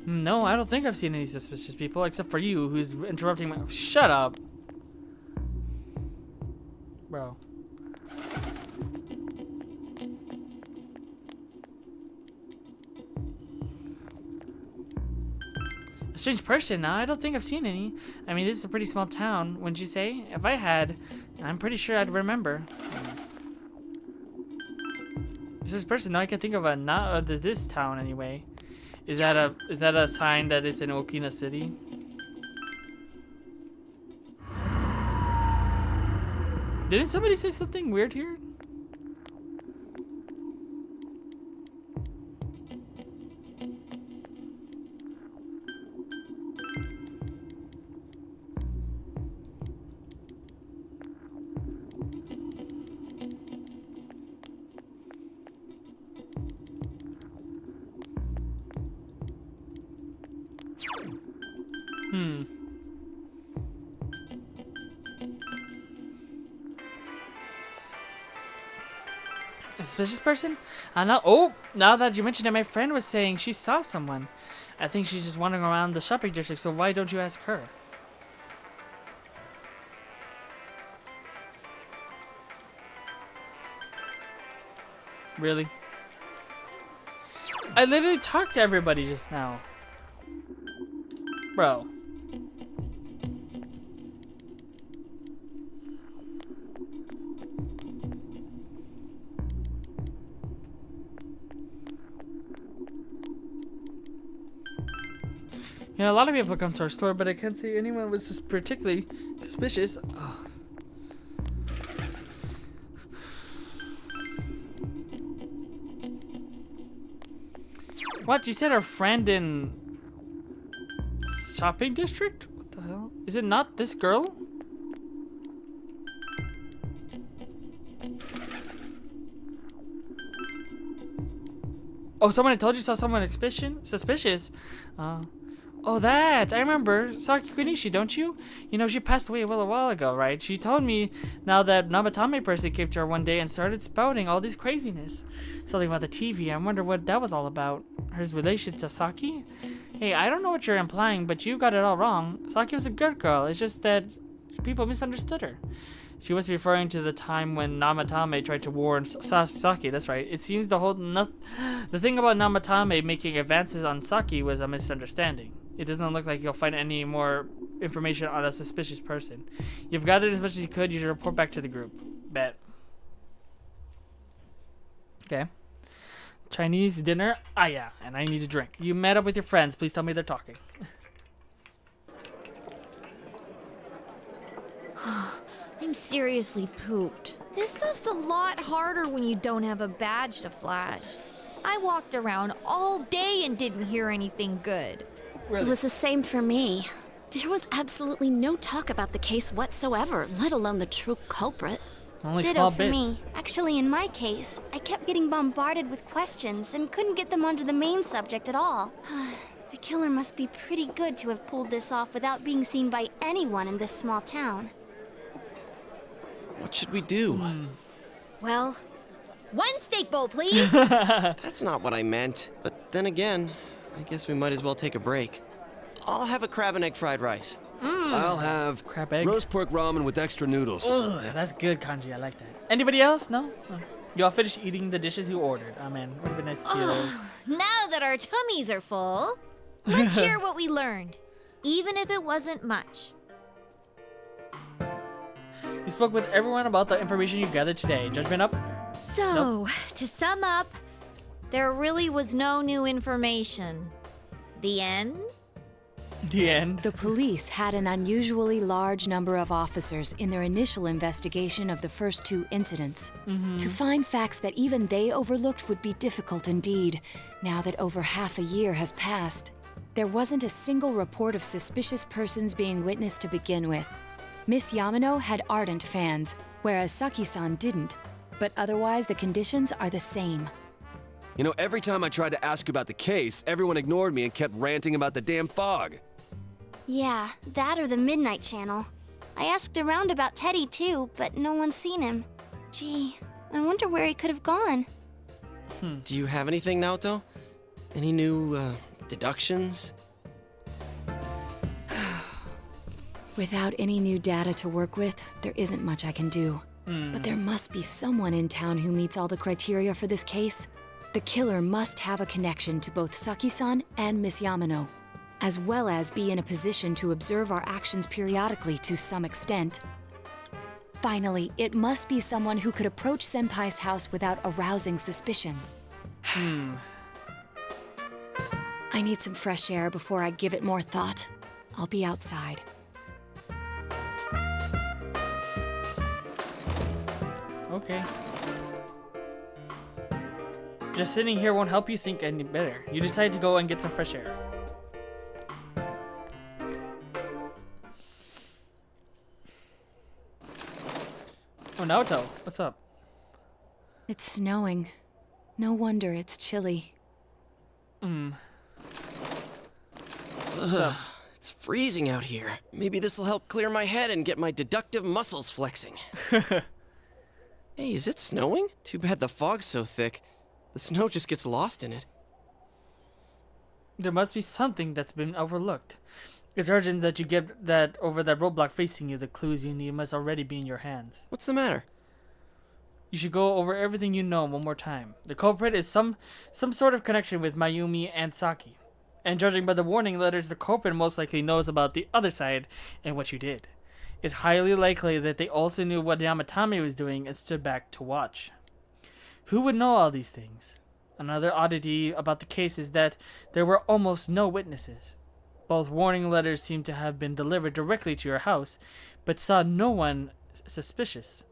No, I don't think I've seen any suspicious people except for you, who's interrupting my... Shut up. Bro. A strange person? No, I don't think I've seen any. I mean, this is a pretty small town, wouldn't you say? If I had, I'm pretty sure I'd remember. This person? No, I can think of a not this town anyway. Is that a sign that it's in Okina City? Didn't somebody say something weird here? A suspicious person? Oh, now that you mentioned it, my friend was saying she saw someone. I think she's just wandering around the shopping district, so why don't you ask her? Really? I literally talked to everybody just now. Bro. You know, a lot of people come to our store, but I can't see anyone was just particularly suspicious. Ugh. What? You said our friend in shopping district? What the hell? Is it not this girl? Oh, someone told you saw someone suspicious? Oh, that! I remember. Saki Kunishi, don't you? You know, she passed away a while ago, right? She told me now that Namatame person came to her one day and started spouting all this craziness. Something about the TV. I wonder what that was all about. Her relation to Saki? Hey, I don't know what you're implying, but you got it all wrong. Saki was a good girl. It's just that People misunderstood her. She was referring to the time when Namatame tried to warn Saki. That's right. It seems the thing about Namatame making advances on Saki was a misunderstanding. It doesn't look like you'll find any more information on a suspicious person. You've gathered as much as you could. You should report back to the group. Bet. Okay. Chinese dinner? Ah, yeah. And I need a drink. You met up with your friends. Please tell me they're talking. I'm seriously pooped. This stuff's a lot harder when you don't have a badge to flash. I walked around all day and didn't hear anything good. It was the same for me. There was absolutely no talk about the case whatsoever, let alone the true culprit. Only Ditto small for bits. me. Actually, in my case, I kept getting bombarded with questions and couldn't get them onto the main subject at all. The killer must be pretty good to have pulled this off without being seen by anyone in this small town. What should we do? Well, one steak bowl, please. That's not what I meant. But then again, I guess we might as well take a break. I'll have a crab and egg fried rice. I'll have Crab egg. roast pork ramen with extra noodles. Ugh, that's good, Kanji. I like that. Anybody else? No? Oh. You all finished eating the dishes you ordered. Oh, man. Would have been nice to see those. Now that our tummies are full, let's share what we learned, even if it wasn't much. You spoke with everyone about the information you gathered today. Judgment up? So, to sum up, there really was no new information. The end? The end. The police had an unusually large number of officers in their initial investigation of the first two incidents. To find facts that even they overlooked would be difficult indeed, now that over half a year has passed. There wasn't a single report of suspicious persons being witnessed to begin with. Miss Yamano had ardent fans, whereas Saki-san didn't. But otherwise, the conditions are the same. You know, every time I tried to ask about the case, everyone ignored me and kept ranting about the damn fog. Yeah, that or the Midnight Channel. I asked around about Teddy too, but no one's seen him. Gee, I wonder where he could have gone. Do you have anything, Naoto? Any new, deductions? Without any new data to work with, there isn't much I can do. But there must be someone in town who meets all the criteria for this case. The killer must have a connection to both Saki-san and Miss Yamano, as well as be in a position to observe our actions periodically to some extent. Finally, it must be someone who could approach Senpai's house without arousing suspicion. I need some fresh air before I give it more thought. I'll be outside. Okay. Just sitting here won't help you think any better. You decide to go and get some fresh air. Oh, Naoto, what's up? It's snowing. No wonder it's chilly. Ugh, it's freezing out here. Maybe this'll help clear my head and get my deductive muscles flexing. Hey, is it snowing? Too bad the fog's so thick. The snow just gets lost in it. There must be something that's been overlooked. It's urgent that you get that over that roadblock facing you. The clues you need must already be in your hands. What's the matter? You should go over everything you know one more time. The culprit is some sort of connection with Mayumi and Saki. And judging by the warning letters, the culprit most likely knows about the other side and what you did. It's highly likely that they also knew what Namatame was doing and stood back to watch. Who would know all these things? Another oddity about the case is that there were almost no witnesses. Both warning letters seem to have been delivered directly to your house, but saw no one suspicious.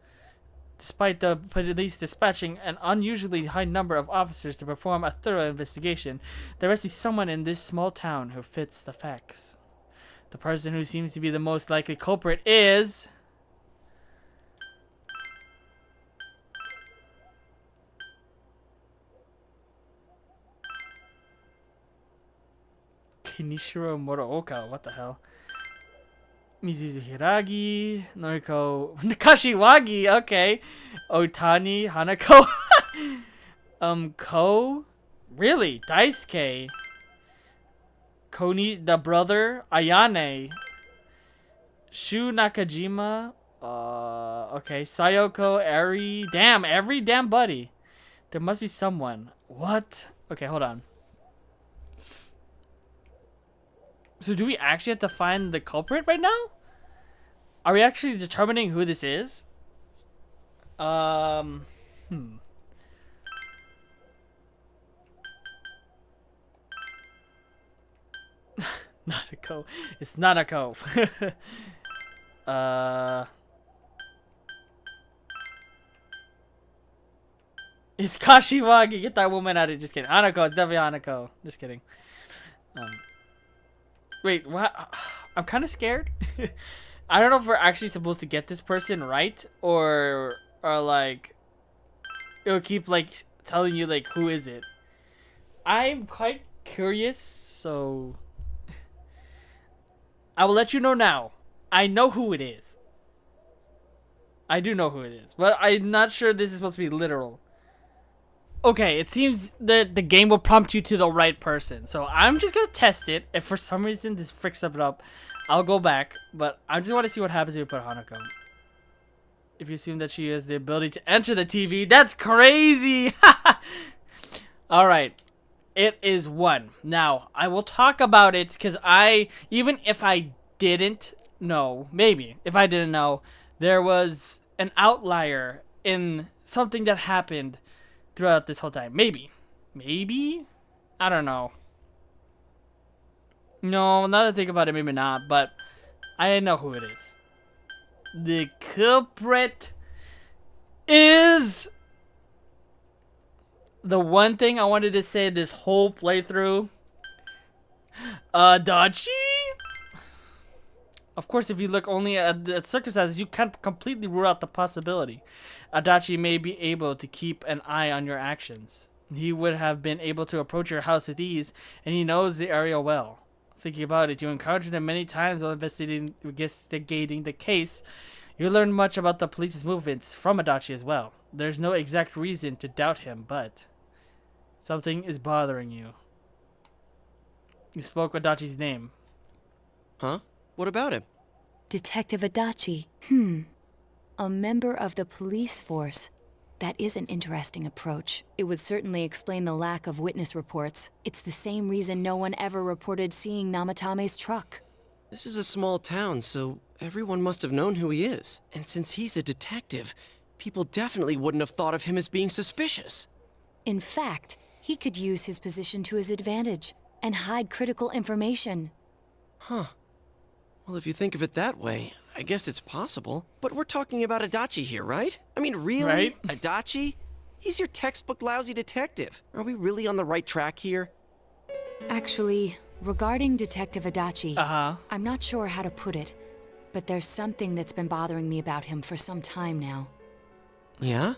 Despite the police dispatching an unusually high number of officers to perform a thorough investigation, there must be someone in this small town who fits the facts. The person who seems to be the most likely culprit is... Kinishiro Morooka, what the hell? Mizuzu Hiragi, Noriko Kashiwagi, okay. Otani Hanako. Ko? Really? Daisuke. Koni, the brother, Ayane. Shu Nakajima. Okay. Sayoko, Eri. Damn, every damn buddy. There must be someone. What? Okay, hold on. So do we actually have to find the culprit right now? Are we actually determining who this is? Nanako. It's Nanako. It's Kashiwagi. Get that woman out of here. Just kidding. Hanako. It's definitely Hanako. Just kidding. Wait, what? I'm kind of scared. I don't know if we're actually supposed to get this person right, or like it'll keep like telling you like who is it. I'm quite curious, so I will let you know now. I know who it is. I do know who it is, but I'm not sure this is supposed to be literal. Okay, it seems that the game will prompt you to the right person. So I'm just going to test it. If for some reason this freaks it up, I'll go back. But I just want to see what happens if you put Hanako. If you assume that she has the ability to enter the TV, that's crazy! Alright, it is 1. Now, I will talk about it because even if I didn't know, maybe, if I didn't know, there was an outlier in something that happened throughout this whole time. Maybe. I don't know. No, now that I think about it, maybe not. But I know who it is. The culprit is the one thing I wanted to say this whole playthrough. Adachi? Of course, if you look only at circumstances, you can't completely rule out the possibility. Adachi may be able to keep an eye on your actions. He would have been able to approach your house with ease, and he knows the area well. Thinking about it, you encountered him many times while investigating the case. You learned much about the police's movements from Adachi as well. There's no exact reason to doubt him, but something is bothering you. You spoke Adachi's name. Huh? What about him? Detective Adachi. A member of the police force. That is an interesting approach. It would certainly explain the lack of witness reports. It's the same reason no one ever reported seeing Namatame's truck. This is a small town, so everyone must have known who he is. And since he's a detective, people definitely wouldn't have thought of him as being suspicious. In fact, he could use his position to his advantage and hide critical information. Huh. Well, if you think of it that way, I guess it's possible. But we're talking about Adachi here, right? I mean, really? Right? Adachi? He's your textbook lousy detective. Are we really on the right track here? Actually, regarding Detective Adachi, Uh-huh. I'm not sure how to put it, but there's something that's been bothering me about him for some time now. Yeah?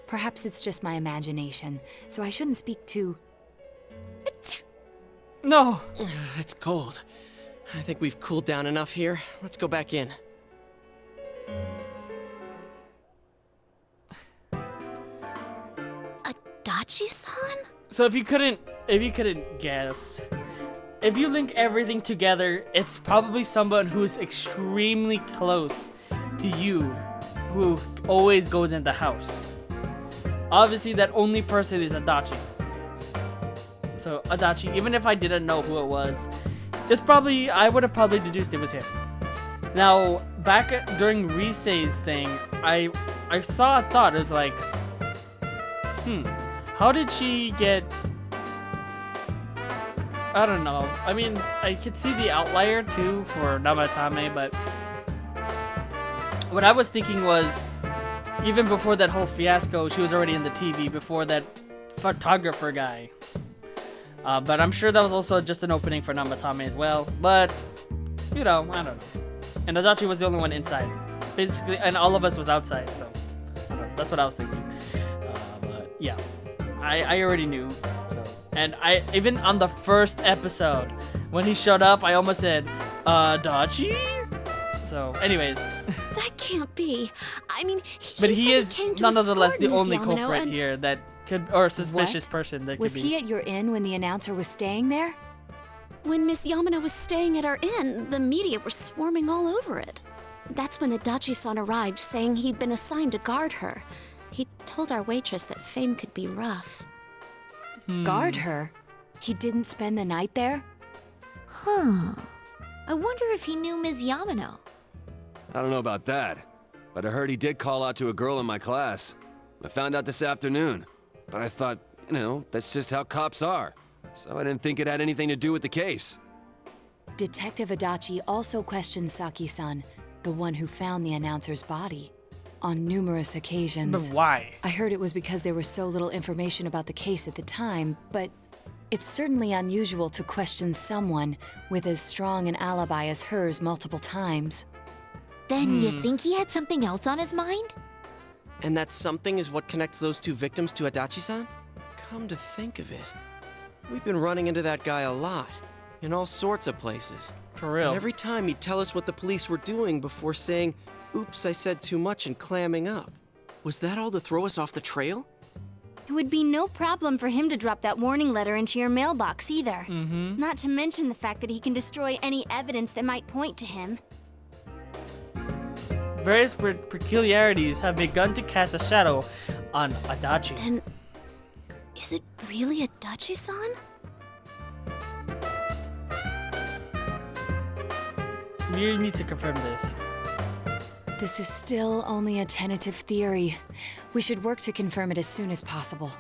Perhaps it's just my imagination, so I shouldn't speak too... No. It's cold. I think we've cooled down enough here. Let's go back in. Adachi-san? So if you couldn't guess, if you link everything together, it's probably someone who's extremely close to you, who always goes in the house. Obviously, that only person is Adachi. So Adachi, even if I didn't know who it was, I would have probably deduced it was him. Now, back during Risei's thing, I saw a thought. It was like, how did she get... I don't know. I mean, I could see the outlier too for Namatame, but what I was thinking was, even before that whole fiasco, she was already in the TV before that photographer guy. But I'm sure that was also just an opening for Namatame as well. But, I don't know. And Adachi was the only one inside. Basically, and all of us was outside, so that's what I was thinking. But, yeah. I already knew. So. And even on the first episode, when he showed up, I almost said, Adachi? So, anyways. That can't be. I mean, but he is nonetheless the Miss only Yamano, culprit and... here that could, or suspicious What? person that Was could be. he at your inn when the announcer was staying there? When Miss Yamano was staying at our inn, the media were swarming all over it. That's when Adachi-san arrived, saying he'd been assigned to guard her. He told our waitress that fame could be rough. Guard her? He didn't spend the night there? Huh. I wonder if he knew Ms. Yamano. I don't know about that, but I heard he did call out to a girl in my class. I found out this afternoon, but I thought, that's just how cops are. So I didn't think it had anything to do with the case. Detective Adachi also questioned Saki-san, the one who found the announcer's body, on numerous occasions. But why? I heard it was because there was so little information about the case at the time, but it's certainly unusual to question someone with as strong an alibi as hers multiple times. Then you think he had something else on his mind? And that something is what connects those two victims to Adachi-san? Come to think of it, we've been running into that guy a lot, in all sorts of places. For real. And every time he'd tell us what the police were doing before saying, "Oops, I said too much," and clamming up. Was that all to throw us off the trail? It would be no problem for him to drop that warning letter into your mailbox either. Not to mention the fact that he can destroy any evidence that might point to him. Various peculiarities have begun to cast a shadow on Adachi. Then, is it really Adachi-san? You need to confirm this. This is still only a tentative theory. We should work to confirm it as soon as possible.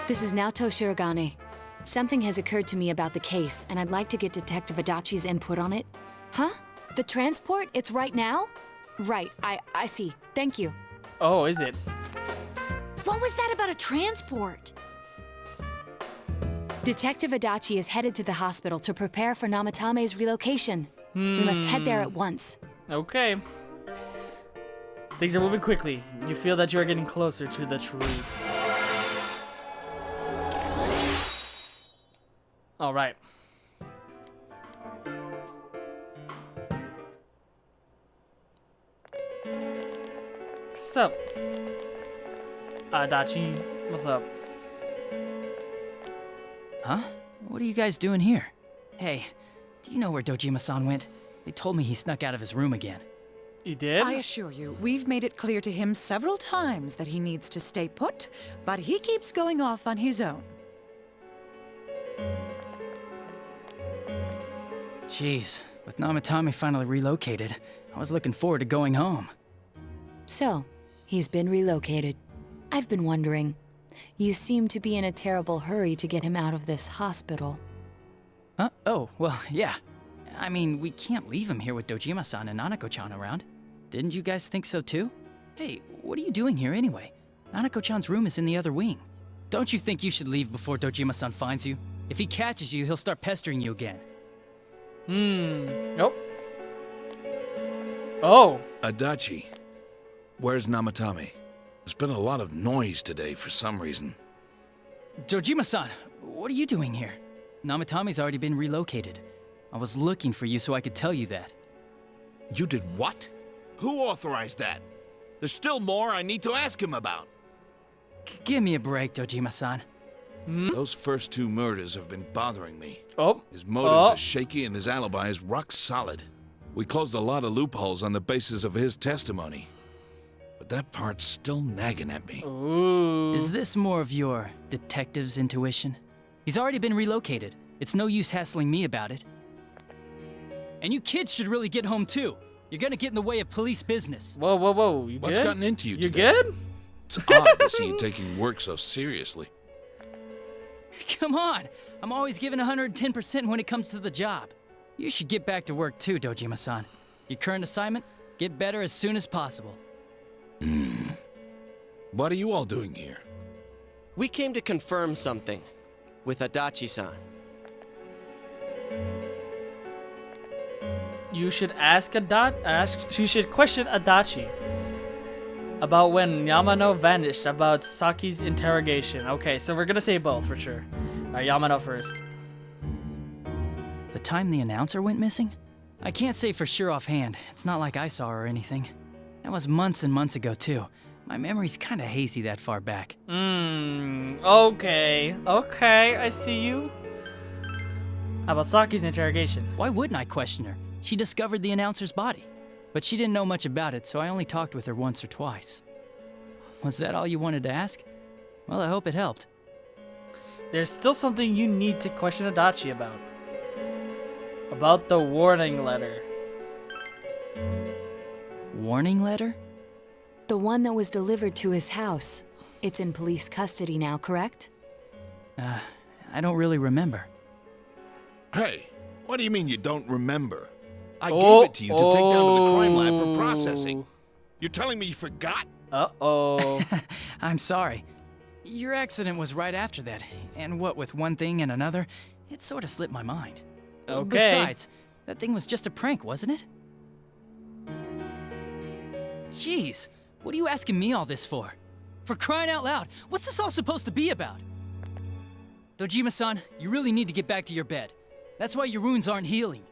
This is Naoto Shirogane. Something has occurred to me about the case, and I'd like to get Detective Adachi's input on it. Huh? The transport? It's right now? Right, I see. Thank you. Oh, is it? What was that about a transport? Detective Adachi is headed to the hospital to prepare for Namatame's relocation. We must head there at once. Okay. Things are moving quickly. You feel that you are getting closer to the truth. All right. What's up? Adachi, what's up? Huh? What are you guys doing here? Hey, do you know where Dojima-san went? They told me he snuck out of his room again. He did? I assure you, we've made it clear to him several times that he needs to stay put, but he keeps going off on his own. Jeez, with Namatame finally relocated, I was looking forward to going home. So, he's been relocated. I've been wondering. You seem to be in a terrible hurry to get him out of this hospital. Huh? Oh, well, yeah. I mean, we can't leave him here with Dojima-san and Nanako-chan around. Didn't you guys think so too? Hey, what are you doing here anyway? Nanako-chan's room is in the other wing. Don't you think you should leave before Dojima-san finds you? If he catches you, he'll start pestering you again. Nope. Oh. Adachi, where's Namatame? There's been a lot of noise today for some reason. Dojima-san, what are you doing here? Namatame's already been relocated. I was looking for you so I could tell you that. You did what? Who authorized that? There's still more I need to ask him about. Give me a break, Dojima-san. Those first two murders have been bothering me. Oh. His motives are shaky and his alibi is rock solid. We closed a lot of loopholes on the basis of his testimony. But that part's still nagging at me. Ooh. Is this more of your detective's intuition? He's already been relocated. It's no use hassling me about it. And you kids should really get home too. You're gonna get in the way of police business. Whoa, whoa, whoa. You What's good? gotten into you You today? good? It's odd to see you taking work so seriously. Come on. I'm always giving 110% when it comes to the job. You should get back to work too, Dojima-san. Your current assignment? Get better as soon as possible. What are you all doing here? We came to confirm something with Adachi-san. You should you should question Adachi about when Yamano vanished, about Saki's interrogation. Okay, so we're gonna say both for sure. Alright, Yamano first. The time the announcer went missing? I can't say for sure offhand. It's not like I saw her or anything. That was months and months ago too. My memory's kinda hazy that far back. Okay. Okay, I see you. How about Saki's interrogation? Why wouldn't I question her? She discovered the announcer's body. But she didn't know much about it, so I only talked with her once or twice. Was that all you wanted to ask? Well, I hope it helped. There's still something you need to question Adachi about. About the warning letter. Warning letter? The one that was delivered to his house. It's in police custody now, correct? I don't really remember. Hey, what do you mean you don't remember? I gave it to you to take down to the crime lab for processing. You're telling me you forgot? Uh-oh. I'm sorry. Your accident was right after that, and what with one thing and another, it sort of slipped my mind. Okay. Besides, that thing was just a prank, wasn't it? Jeez, what are you asking me all this for? For crying out loud, what's this all supposed to be about? Dojima-san, you really need to get back to your bed. That's why your wounds aren't healing.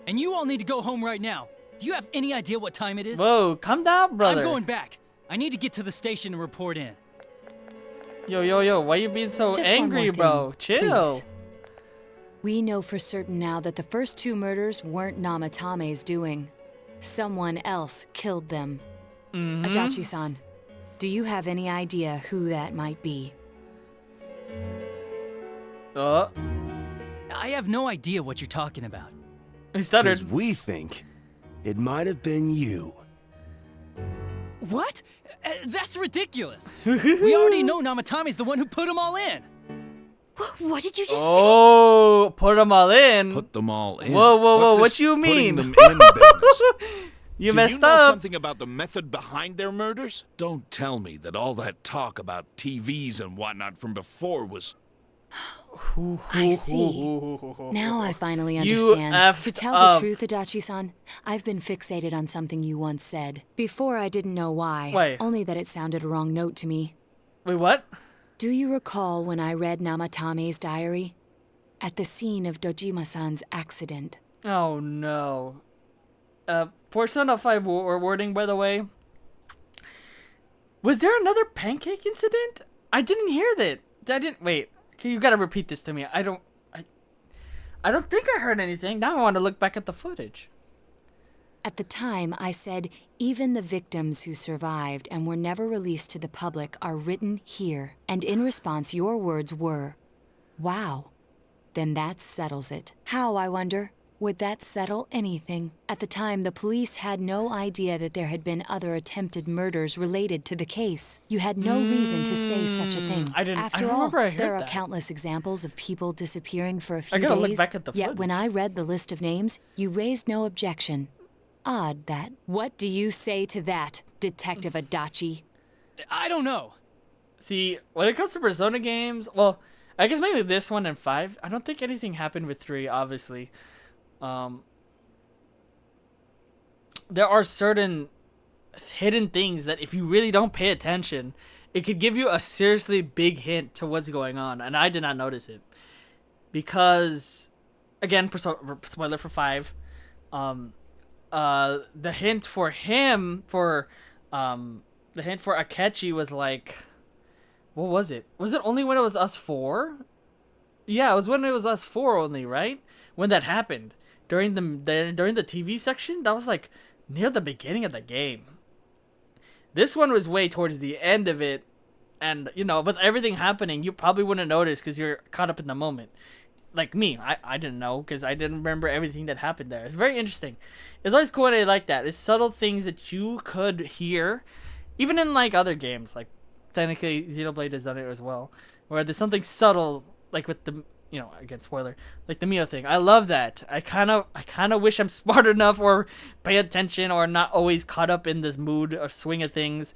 And you all need to go home right now. Do you have any idea what time it is? Whoa, calm down, brother. I'm going back. I need to get to the station and report in. Yo, why you being so Just one angry, more bro? thing, Chill. please. We know for certain now that the first 2 murders weren't Namatame's doing. Someone else killed them. Adachi-san, do you have any idea who that might be? I have no idea what you're talking about. He stuttered. 'Cause we think it might have been you. What? That's ridiculous. We already know Namatame's the one who put them all in. What did you just say? Put them all in. Put them all in. Whoa, What's what this you mean? Putting them in business? You Do messed you know up. something about the method behind their murders? Don't tell me that all that talk about TVs and whatnot from before was... I see. Now I finally You understand. effed To tell up. the truth, Adachi-san, I've been fixated on something you once said. Before, I didn't know why. Wait. Only that it sounded a wrong note to me. Wait, what? Do you recall when I read Namatame's diary? At the scene of Dojima-san's accident. Oh, no. Persona 5 wording, by the way. Was there another pancake incident? I didn't hear that. Wait. Okay, you gotta repeat this to me. I don't think I heard anything. Now I want to look back at the footage. At the time, I said, even the victims who survived and were never released to the public are written here. And in response, your words were, wow. Then that settles it. How, I wonder? Would that settle anything? At the time, the police had no idea that there had been other attempted murders related to the case. You had no reason to say such a thing. After all, there are countless examples of people disappearing for a few gotta days. look back at the Yet footage. when I read the list of names, you raised no objection. Odd that. What do you say to that, Detective Adachi? I don't know. See, when it comes to Persona games, well, I guess mainly this one and 5. I don't think anything happened with 3, obviously. There are certain hidden things that if you really don't pay attention, it could give you a seriously big hint to what's going on, and I did not notice it. Because, again, spoiler for 5, the hint for him, the hint for Akechi was like, what was it? Was it only when it was us 4? Yeah, it was when it was us 4 only, right? When that happened. During the TV section, that was like near the beginning of the game. This one was way towards the end of it, and you know, with everything happening, you probably wouldn't notice because you're caught up in the moment. Like me, I didn't know because I didn't remember everything that happened there. It's very interesting. It's always cool when I like that. It's subtle things that you could hear, even in like other games. Like technically, Xenoblade has done it as well, where there's something subtle, like with the, you know, again, spoiler, like the Mio thing. I love that. I kind of wish I'm smart enough or pay attention or not always caught up in this mood or swing of things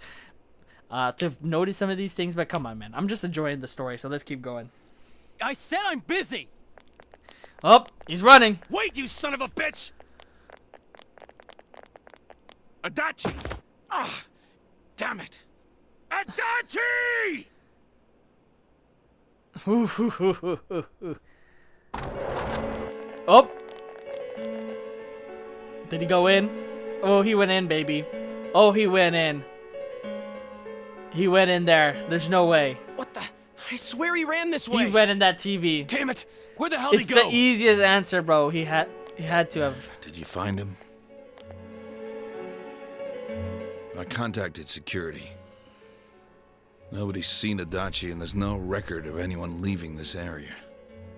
to notice some of these things. But come on, man. I'm just enjoying the story, so let's keep going. I said I'm busy. Oh, he's running. Wait, you son of a bitch! Adachi! Ah, damn it! Adachi! Oh! Did he go in? Oh, he went in, baby. Oh, he went in. He went in there. There's no way. What the? I swear he ran this way. He went in that TV. Damn it! Where the hell did It's he go? the easiest answer, bro. He had to have. Did you find him? I contacted security. Nobody's seen Adachi, and there's no record of anyone leaving this area.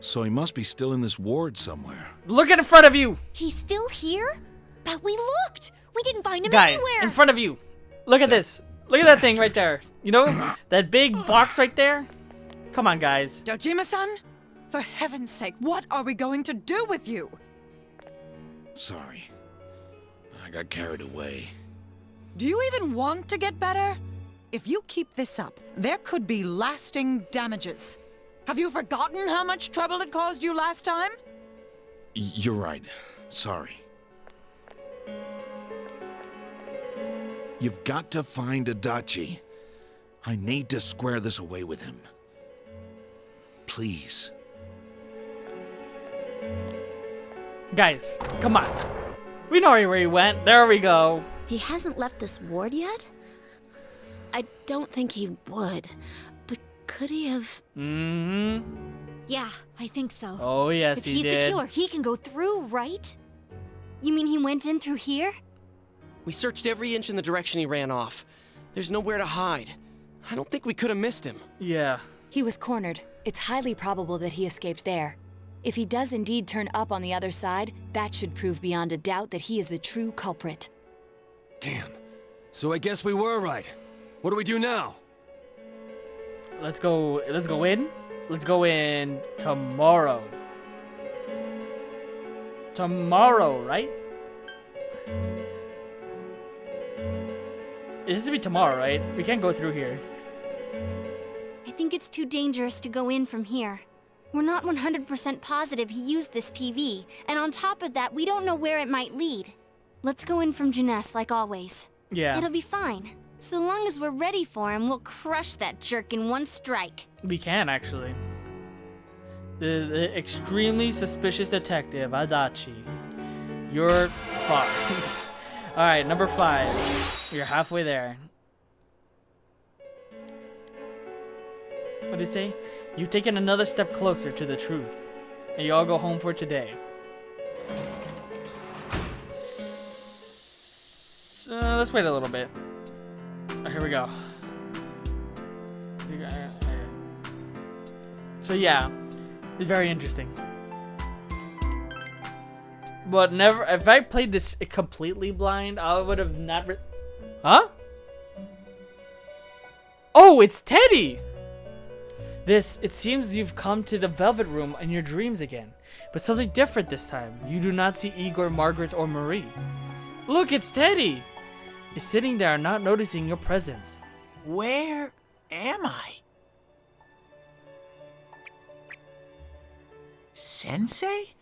So he must be still in this ward somewhere. Look in front of you! He's still here? But we looked! We didn't find him Guys, anywhere! in front of you. Look at this. Look at that thing right there. You know? That big box right there? Come on, guys. Dojima-san, for heaven's sake, what are we going to do with you? Sorry. I got carried away. Do you even want to get better? If you keep this up, there could be lasting damages. Have you forgotten how much trouble it caused you last time? You're right. Sorry. You've got to find Adachi. I need to square this away with him. Please. Guys, come on. We know where he went. There we go. He hasn't left this ward yet? I don't think he would. But could he have... Mm-hmm. Yeah, I think so. Oh, yes, if he he's did. the killer, he can go through, right? You mean he went in through here? We searched every inch in the direction he ran off. There's nowhere to hide. I don't think we could have missed him. Yeah. He was cornered. It's highly probable that he escaped there. If he does indeed turn up on the other side, that should prove beyond a doubt that he is the true culprit. Damn. So I guess we were right. What do we do now? Let's go in. Let's go in tomorrow. Tomorrow, right? It has to be tomorrow, right? We can't go through here. I think it's too dangerous to go in from here. We're not 100% positive he used this TV, and on top of that, we don't know where it might lead. Let's go in from Jeunesse like always. Yeah. It'll be fine. So long as we're ready for him, we'll crush that jerk in one strike. We can, actually. The extremely suspicious detective, Adachi. You're fine. Alright, number 5. You're halfway there. What did he say? You've taken another step closer to the truth. And you all go home for today. Let's wait a little bit. Oh, here we go. So yeah, it's very interesting. But never, if I played this completely blind, I would have not. Huh? Oh, it's Teddy. It seems you've come to the Velvet Room in your dreams again, but something different this time. You do not see Igor, Margaret, or Marie. Look, it's Teddy. He's sitting there, not noticing your presence. Where am I? Sensei?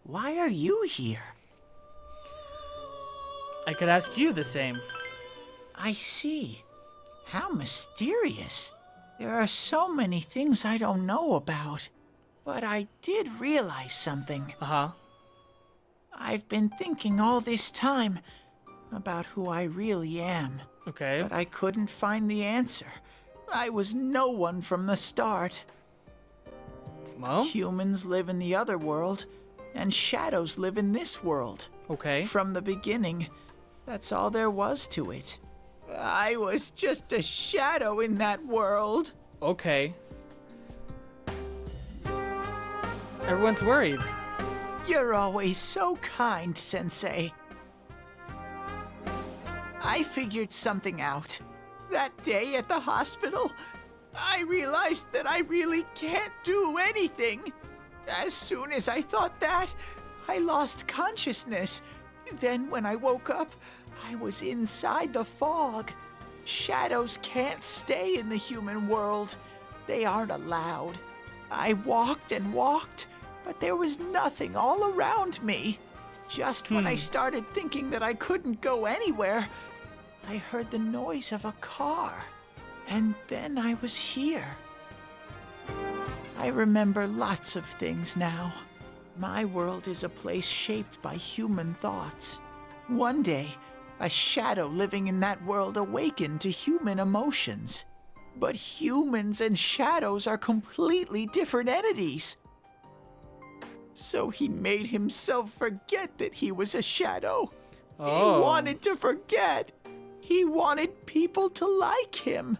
Why are you here? I could ask you the same. I see. How mysterious. There are so many things I don't know about. But I did realize something. Uh-huh. I've been thinking all this time about who I really am. Okay. But I couldn't find the answer. I was no one from the start. Well? Humans live in the other world, and shadows live in this world. Okay. From the beginning, that's all there was to it. I was just a shadow in that world. Okay. Everyone's worried. You're always so kind, Sensei. I figured something out. That day at the hospital, I realized that I really can't do anything. As soon as I thought that, I lost consciousness. Then when I woke up, I was inside the fog. Shadows can't stay in the human world. They aren't allowed. I walked and walked, but there was nothing all around me. Just when I started thinking that I couldn't go anywhere, I heard the noise of a car. And then I was here. I remember lots of things now. My world is a place shaped by human thoughts. One day, a shadow living in that world awakened to human emotions. But humans and shadows are completely different entities. So he made himself forget that he was a shadow. Oh. He wanted to forget. He wanted people to like him.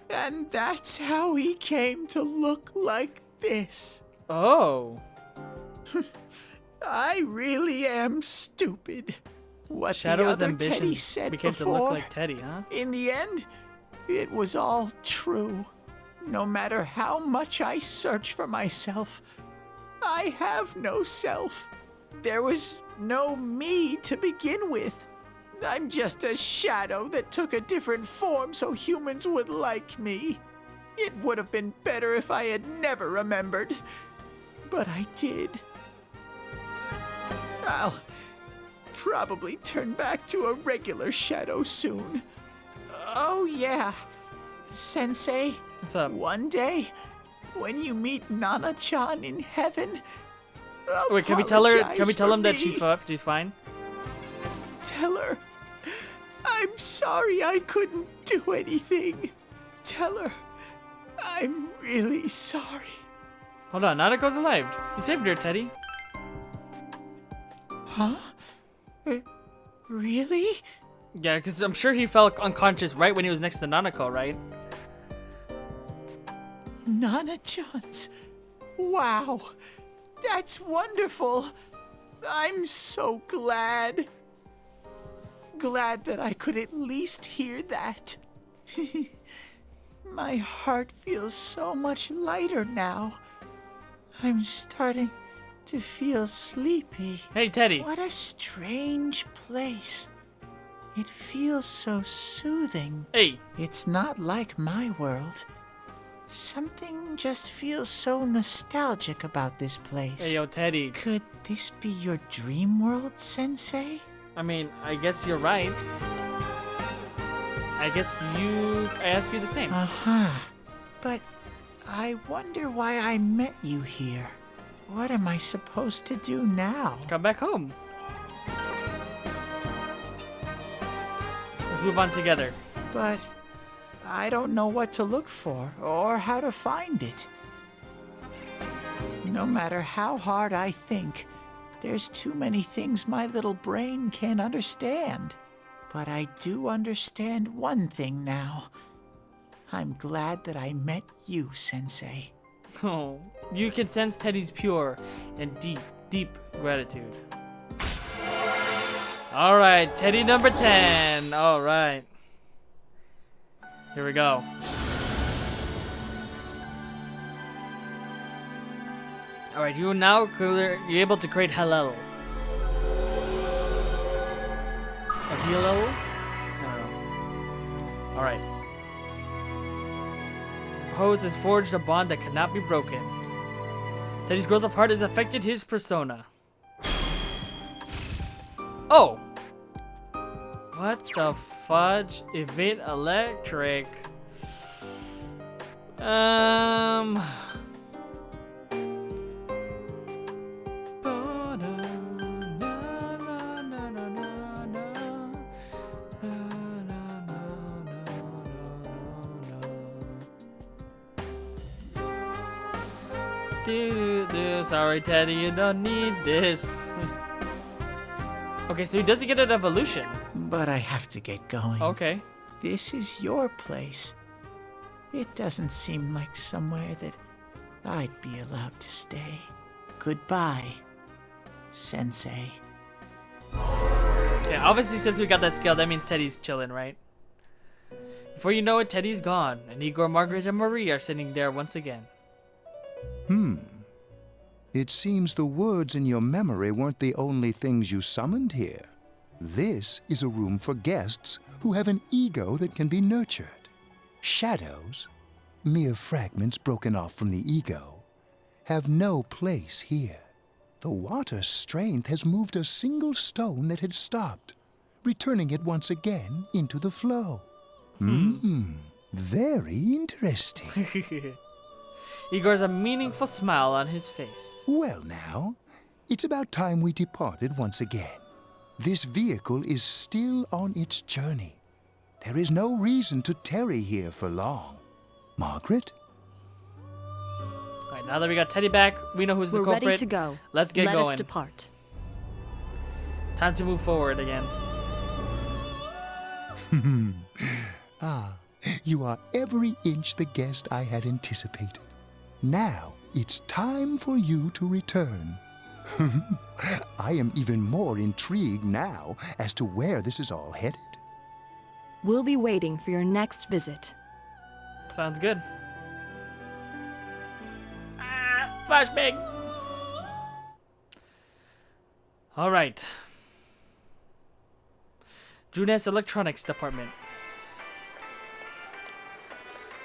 And that's how he came to look like this. Oh. I really am stupid. What Shadow the with other Teddy ambitions said became before, to look like Teddy, huh? in the end, it was all true. No matter how much I search for myself, I have no self. There was no me to begin with. I'm just a shadow that took a different form so humans would like me. It would have been better if I had never remembered, but I did. I'll probably turn back to a regular shadow soon. Oh yeah, Sensei. What's up? One day, when you meet Nana-chan in heaven, Wait, can we tell her? apologize Can we tell for him that me. she's fine? Tell her, I'm sorry I couldn't do anything. Tell her, I'm really sorry. Hold on, Nanako's alive. You saved her, Teddy. Huh? Really? Yeah, because I'm sure he felt unconscious right when he was next to Nanako, right? Nana-chan's. Wow, that's wonderful. I'm so glad. Glad that I could at least hear that. My heart feels so much lighter now. I'm starting to feel sleepy. Hey, Teddy. What a strange place. It feels so soothing. Hey. It's not like my world. Something just feels so nostalgic about this place. Hey, yo, Teddy. Could this be your dream world, Sensei? I mean, I guess you're right. I ask you the same. Uh-huh. But I wonder why I met you here. What am I supposed to do now? Come back home. Let's move on together. But I don't know what to look for or how to find it. No matter how hard I think, there's too many things my little brain can't understand. But I do understand one thing now. I'm glad that I met you, Sensei. Oh, you can sense Teddy's pure and deep, deep gratitude. All right, Teddy number 10. All right. Here we go. All right, you're able to create Hallel. A Hallel? I don't know. All right. Hose has forged a bond that cannot be broken. Teddy's growth of heart has affected his persona. Oh! What the fudge? Evade electric. Sorry, Teddy, you don't need this. Okay, so he doesn't get an evolution. But I have to get going. Okay. This is your place. It doesn't seem like somewhere that I'd be allowed to stay. Goodbye, Sensei. Yeah, obviously since we got that skill, that means Teddy's chilling, right? Before you know it, Teddy's gone, and Igor, Margaret, and Marie are sitting there once again. It seems the words in your memory weren't the only things you summoned here. This is a room for guests who have an ego that can be nurtured. Shadows, mere fragments broken off from the ego, have no place here. The water's strength has moved a single stone that had stopped, returning it once again into the flow. Very interesting. Igor's a meaningful smile on his face. Well now, it's about time we departed once again. This vehicle is still on its journey. There is no reason to tarry here for long. Margaret? Alright, now that we got Teddy back, we know who's the We're culprit. ready to go. Let's get Let going. us depart. Time to move forward again. You are every inch the guest I had anticipated. Now it's time for you to return. I am even more intrigued now as to where this is all headed. We'll be waiting for your next visit. Sounds good. Flashbang! Alright. Junes Electronics Department.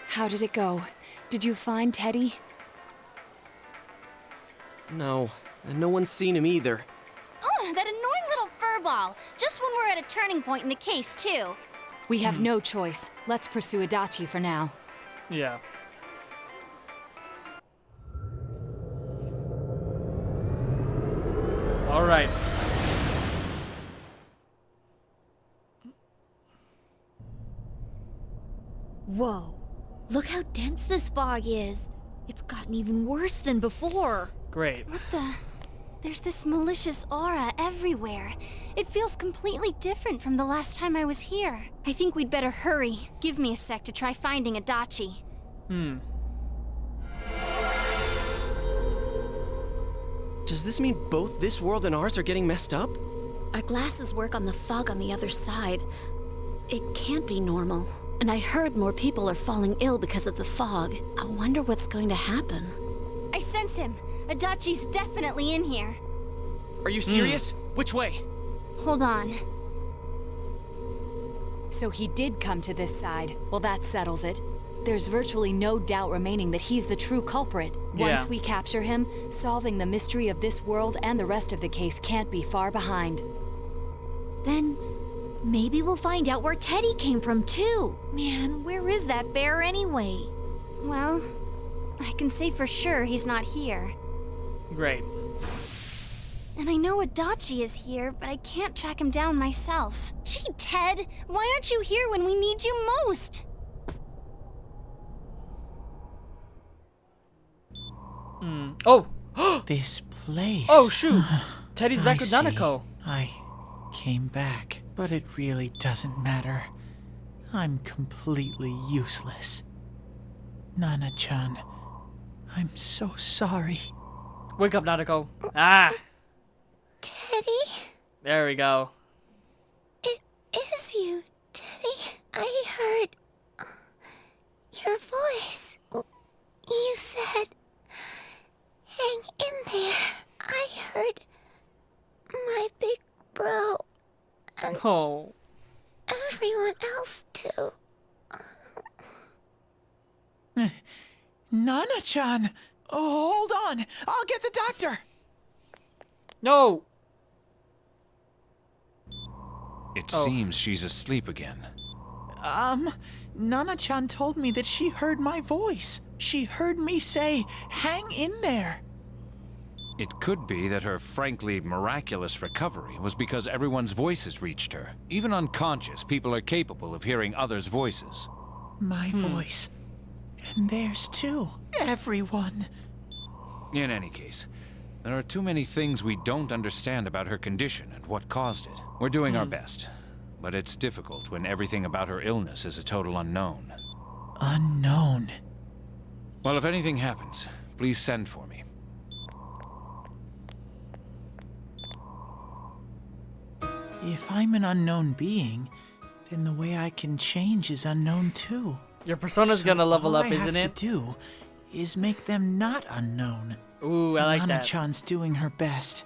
How did it go? Did you find Teddy? No, and no one's seen him either. Oh, that annoying little furball. Just when we're at a turning point in the case, too. We have no choice. Let's pursue Adachi for now. Yeah. Alright. Whoa. Look how dense this fog is. It's gotten even worse than before. Great. What the? There's this malicious aura everywhere. It feels completely different from the last time I was here. I think we'd better hurry. Give me a sec to try finding Adachi. Does this mean both this world and ours are getting messed up? Our glasses work on the fog on the other side. It can't be normal. And I heard more people are falling ill because of the fog. I wonder what's going to happen. I sense him. Adachi's definitely in here. Are you serious? Which way? Hold on. So he did come to this side. Well, that settles it. There's virtually no doubt remaining that he's the true culprit. Once we capture him, solving the mystery of this world and the rest of the case can't be far behind. Then maybe we'll find out where Teddy came from too. Man, where is that bear anyway? Well, I can say for sure he's not here. Great. And I know Adachi is here, but I can't track him down myself. Gee, Ted, why aren't you here when we need you most? Oh! This place. Oh, shoot! Teddy's back with see. Nanako. I came back, but it really doesn't matter. I'm completely useless. Nana-chan, I'm so sorry. Wake up, Nanako. Ah! Teddy? There we go. It is you, Teddy. I heard your voice. You said, hang in there. I heard my big bro and Oh. everyone else too. Nana-chan! Oh, hold on! I'll get the doctor! No! It seems she's asleep again. Nana-chan told me that she heard my voice. She heard me say, hang in there. It could be that her frankly miraculous recovery was because everyone's voices reached her. Even unconscious, people are capable of hearing others' voices. My voice. And theirs too. Everyone. In any case, there are too many things we don't understand about her condition and what caused it. We're doing our best, but it's difficult when everything about her illness is a total unknown. Unknown. Well, if anything happens, please send for me. If I'm an unknown being, then the way I can change is unknown too. Your persona's gonna level up, isn't All I have it? to do is make them not unknown. Ooh, I like that. Nana-chan's doing her best.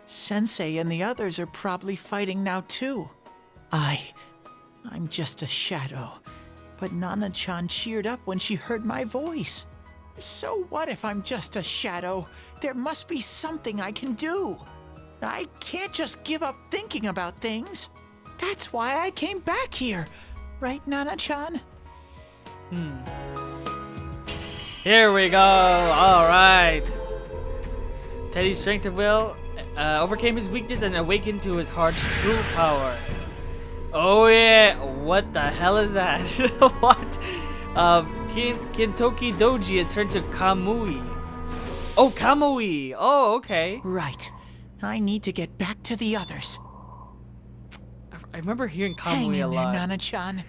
Sensei and the others are probably fighting now too. I'm just a shadow. But Nana-chan cheered up when she heard my voice. So what if I'm just a shadow? There must be something I can do. I can't just give up thinking about things. That's why I came back here. Right, Nana-chan? Here we go. All right. Teddy's strength of will overcame his weakness and awakened to his heart's true power. Oh yeah. What the hell is that? What? Kintoki Doji is turned to Kamui. Oh, Kamui. Oh, okay. Right. I need to get back to the others. I remember hearing Hang Kamui a in there, lot. Nana-chan.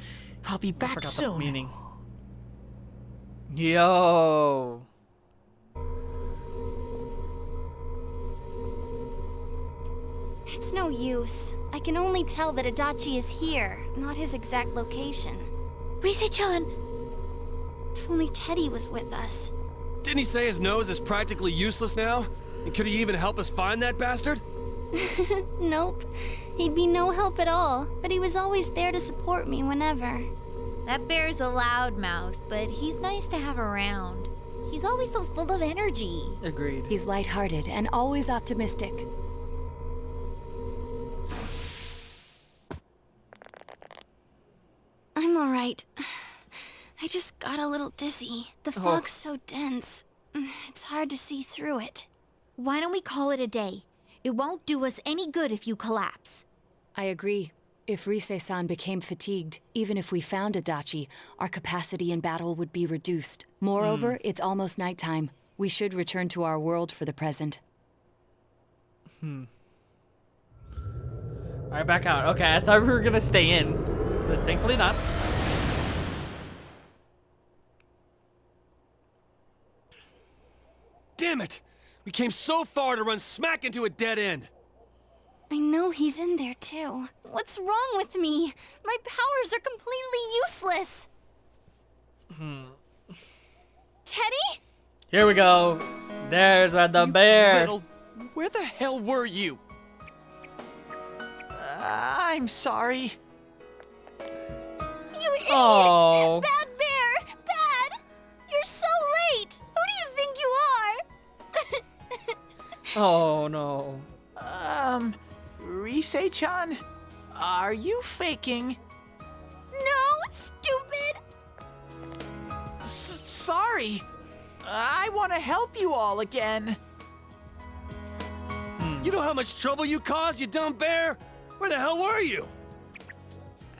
I'll be I back forgot the soon. meaning. Yo. It's no use. I can only tell that Adachi is here, not his exact location. Rise-chan! If only Teddy was with us. Didn't he say his nose is practically useless now? And could he even help us find that bastard? Nope. He'd be no help at all, but he was always there to support me whenever. That bear's a loudmouth, but he's nice to have around. He's always so full of energy. Agreed. He's lighthearted and always optimistic. I'm alright. I just got a little dizzy. The fog's so dense. It's hard to see through it. Why don't we call it a day? It won't do us any good if you collapse. I agree. If Rise-san became fatigued, even if we found Adachi, our capacity in battle would be reduced. Moreover, it's almost nighttime. We should return to our world for the present. Alright, back out. Okay, I thought we were gonna stay in, but thankfully not. Damn it! We came so far to run smack into a dead end. I know he's in there too. What's wrong with me? My powers are completely useless. Teddy? Here we go. There's the bear. Little, where the hell were you? I'm sorry. You idiot! Oh. Bad bear! Bad! You're so late! Who do you think you are? Oh no. Rise-chan? Are you faking? No, stupid! Sorry. I want to help you all again. You know how much trouble you caused, you dumb bear? Where the hell were you?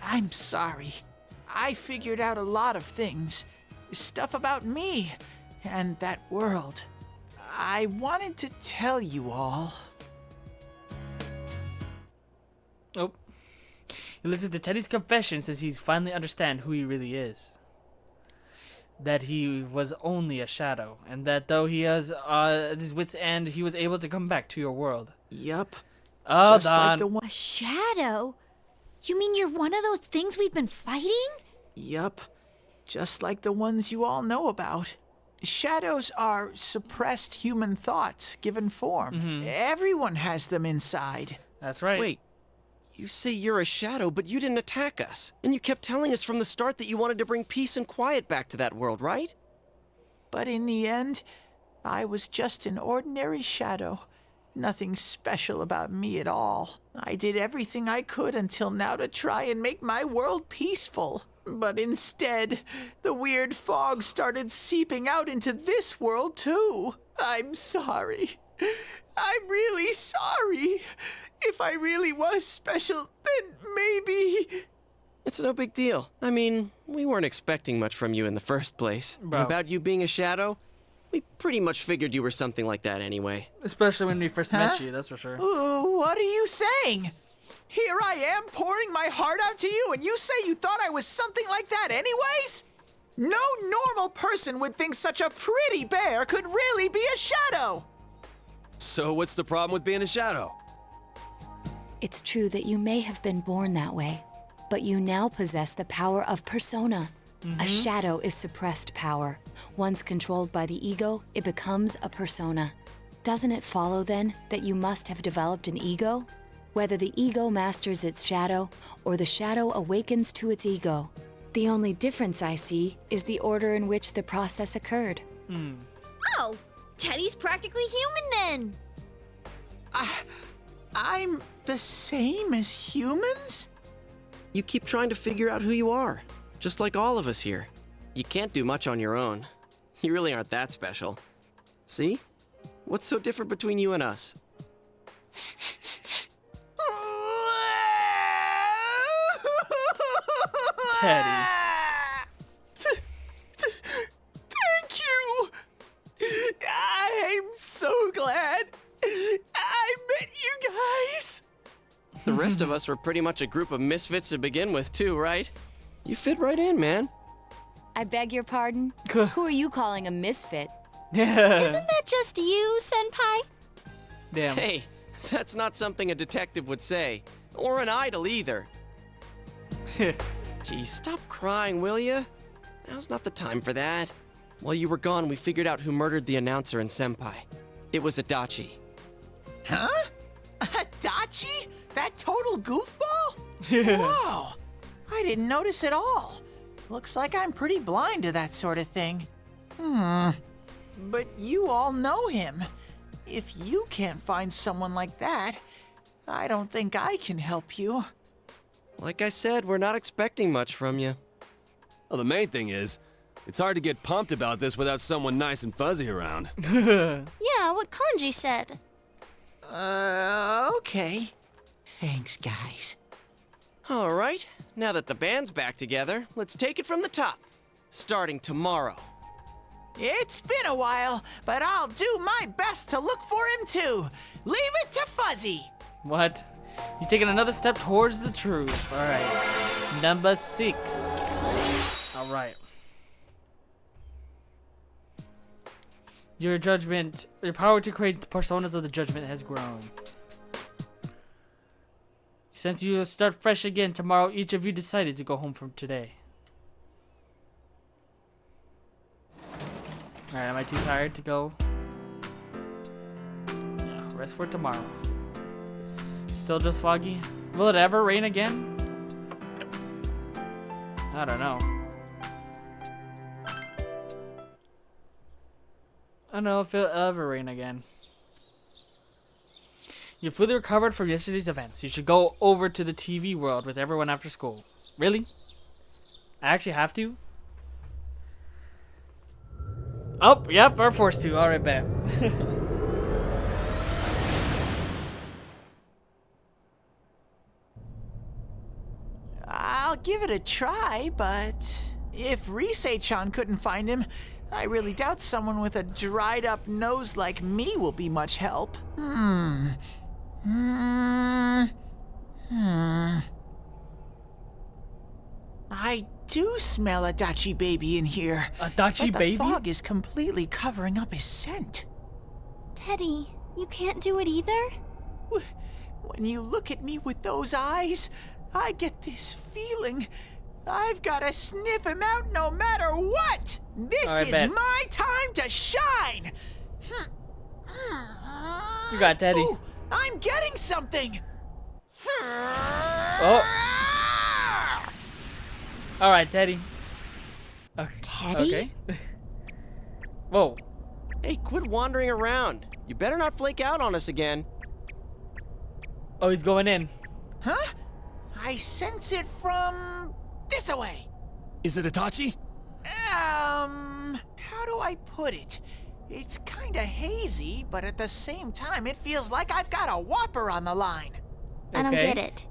I'm sorry. I figured out a lot of things. Stuff about me and that world. I wanted to tell you all. Oh. He listens to Teddy's confession since he's finally understand who he really is. That he was only a shadow, and that though he has at his wit's end, he was able to come back to your world. Yup. Oh, Just like the one. A shadow? You mean you're one of those things we've been fighting? Yup. Just like the ones you all know about. Shadows are suppressed human thoughts given form. Everyone has them inside. That's right. Wait, you say you're a shadow, but you didn't attack us. And you kept telling us from the start that you wanted to bring peace and quiet back to that world, right? But in the end, I was just an ordinary shadow. Nothing special about me at all. I did everything I could until now to try and make my world peaceful. But instead, the weird fog started seeping out into this world too. I'm sorry. I'm really sorry. If I really was special, then maybe... It's no big deal. I mean, we weren't expecting much from you in the first place. And about you being a shadow, we pretty much figured you were something like that anyway. Especially when we first met you, that's for sure. What are you saying? Here I am pouring my heart out to you, and you say you thought I was something like that anyways? No normal person would think such a pretty bear could really be a shadow. So what's the problem with being a shadow? It's true that you may have been born that way, but you now possess the power of persona. A shadow is suppressed power. Once controlled by the ego, it becomes a persona. Doesn't it follow then that you must have developed an ego? Whether the ego masters its shadow or the shadow awakens to its ego. The only difference I see is the order in which the process occurred. Oh, Teddy's practically human then. I'm the same as humans? You keep trying to figure out who you are, just like all of us here. You can't do much on your own. You really aren't that special. See? What's so different between you and us? Teddy. rest of us were pretty much a group of misfits to begin with, too, right? You fit right in, man. I beg your pardon? Who are you calling a misfit? Isn't that just you, Senpai? Damn. Hey, that's not something a detective would say. Or an idol, either. Geez, stop crying, will ya? Now's not the time for that. While you were gone, we figured out who murdered the announcer and Senpai. It was Adachi. Huh? Adachi? That total goofball? Whoa! I didn't notice at all. Looks like I'm pretty blind to that sort of thing. But you all know him. If you can't find someone like that, I don't think I can help you. Like I said, we're not expecting much from you. Well, the main thing is, it's hard to get pumped about this without someone nice and fuzzy around. Yeah, what Kanji said. Okay. Thanks, guys. All right, now that the band's back together, let's take it from the top. Starting tomorrow. It's been a while, but I'll do my best to look for him too. Leave it to Fuzzy. What? You're taking another step towards the truth. All right. Number 6. All right. Your judgment, your power to create the personas of the judgment has grown. Since you start fresh again tomorrow, each of you decided to go home from today. Alright, am I too tired to go? Yeah, rest for tomorrow. Still just foggy? Will it ever rain again? I don't know. I don't know if it'll ever rain again. You're fully recovered from yesterday's events. You should go over to the TV world with everyone after school. Really? I actually have to? Oh, yep, we're forced to. Alright, bet. I'll give it a try, but if Risei-chan couldn't find him, I really doubt someone with a dried up nose like me will be much help. I do smell Adachi baby in here. Adachi but baby? The fog is completely covering up his scent. Teddy, you can't do it either? When you look at me with those eyes, I get this feeling I've got to sniff him out no matter what. This is my time to shine. You got Teddy. Ooh, I'm getting something. Oh. All right, Teddy. Okay. Teddy? Okay. Whoa. Hey, quit wandering around. You better not flake out on us again. Oh, he's going in. Huh? I sense it from this away. Is it Adachi? How do I put it? It's kinda hazy, but at the same time, it feels like I've got a whopper on the line. I don't get it.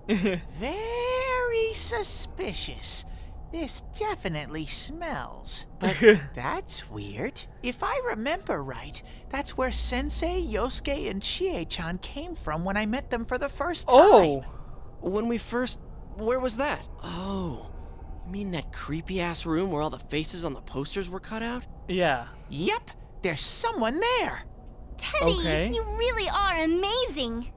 Very suspicious. This definitely smells. But that's weird. If I remember right, that's where Sensei, Yosuke, and Chie-chan came from when I met them for the first time. Oh! When we first... Where was that? Oh, you mean that creepy-ass room where all the faces on the posters were cut out? Yeah. Yep, there's someone there. Teddy, you really are amazing.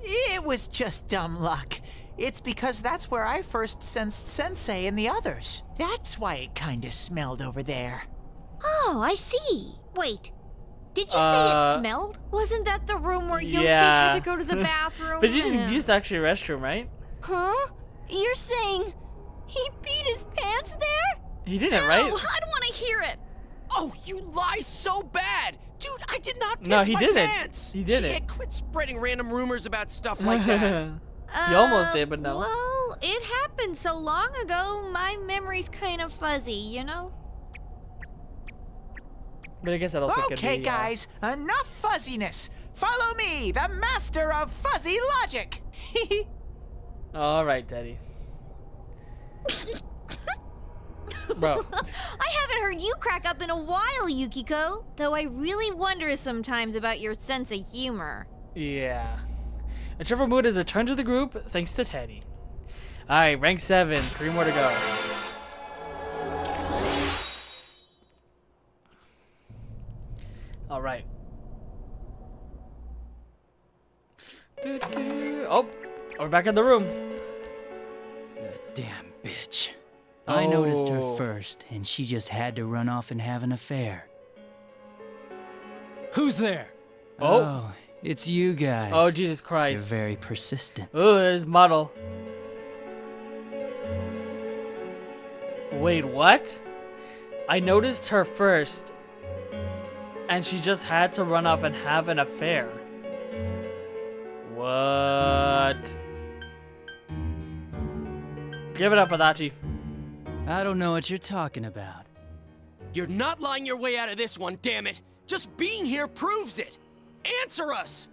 It was just dumb luck. It's because that's where I first sensed Sensei and the others. That's why it kinda smelled over there. Oh, I see. Wait, did you say it smelled? Wasn't that the room where Yosuke had to go to the bathroom? But you didn't use the actual restroom, right? Huh? You're saying he peed his pants there? He didn't, right? I don't want to hear it. Oh, you lie so bad! Dude, I did not piss No, he my didn't. pants! He didn't. Shit, quit spreading random rumors about stuff like that. You almost did, but no. Well, it happened so long ago, my memory's kind of fuzzy, you know? But I guess that also could be... Okay, guys, enough fuzziness. Follow me, the master of fuzzy logic. All right, Teddy. Bro. I haven't heard you crack up in a while, Yukiko. Though I really wonder sometimes about your sense of humor. Yeah. A cheerful mood has returned to the group thanks to Teddy. Alright, rank 7. 3 more to go. Alright. Oh, we're back in the room. The damn bitch. I noticed her first, and she just had to run off and have an affair. Who's there? Oh, it's you guys. Oh, Jesus Christ. You're very persistent. Oh, there's model. Wait, what? I noticed her first, and she just had to run off and have an affair. What? Give it up, Adachi. I don't know what you're talking about. You're not lying your way out of this one, damn it! Just being here proves it! Answer us!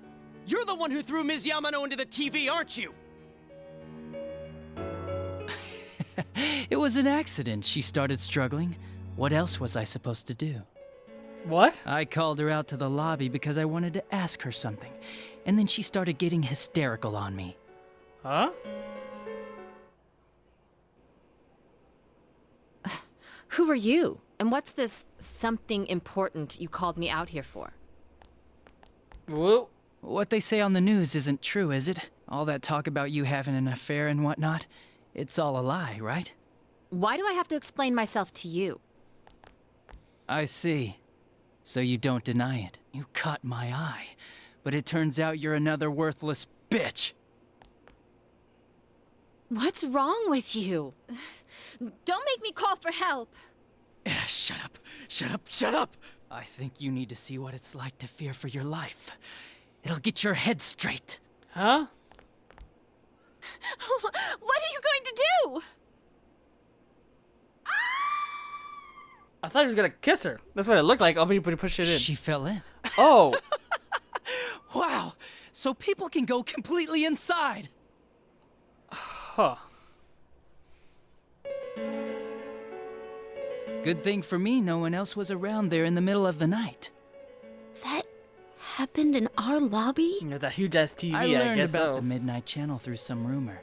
You're the one who threw Ms. Yamano into the TV, aren't you? It was an accident. She started struggling. What else was I supposed to do? What? I called her out to the lobby because I wanted to ask her something. And then she started getting hysterical on me. Huh? Who are you? And what's this something important you called me out here for? Whoa. What they say on the news isn't true, is it? All that talk about you having an affair and whatnot? It's all a lie, right? Why do I have to explain myself to you? I see. So you don't deny it. You caught my eye. But it turns out you're another worthless bitch. What's wrong with you? Don't make me call for help. Shut up. Shut up. Shut up. I think you need to see what it's like to fear for your life. It'll get your head straight. Huh? What are you going to do? I thought he was gonna kiss her. That's what it looked like. I'll be able to push it in. She fell in. Oh. Wow. So people can go completely inside. Huh. Good thing for me, no one else was around there in the middle of the night. That happened in our lobby? You know, that huge ass TV, I I learned guess about so. the Midnight Channel through some rumor.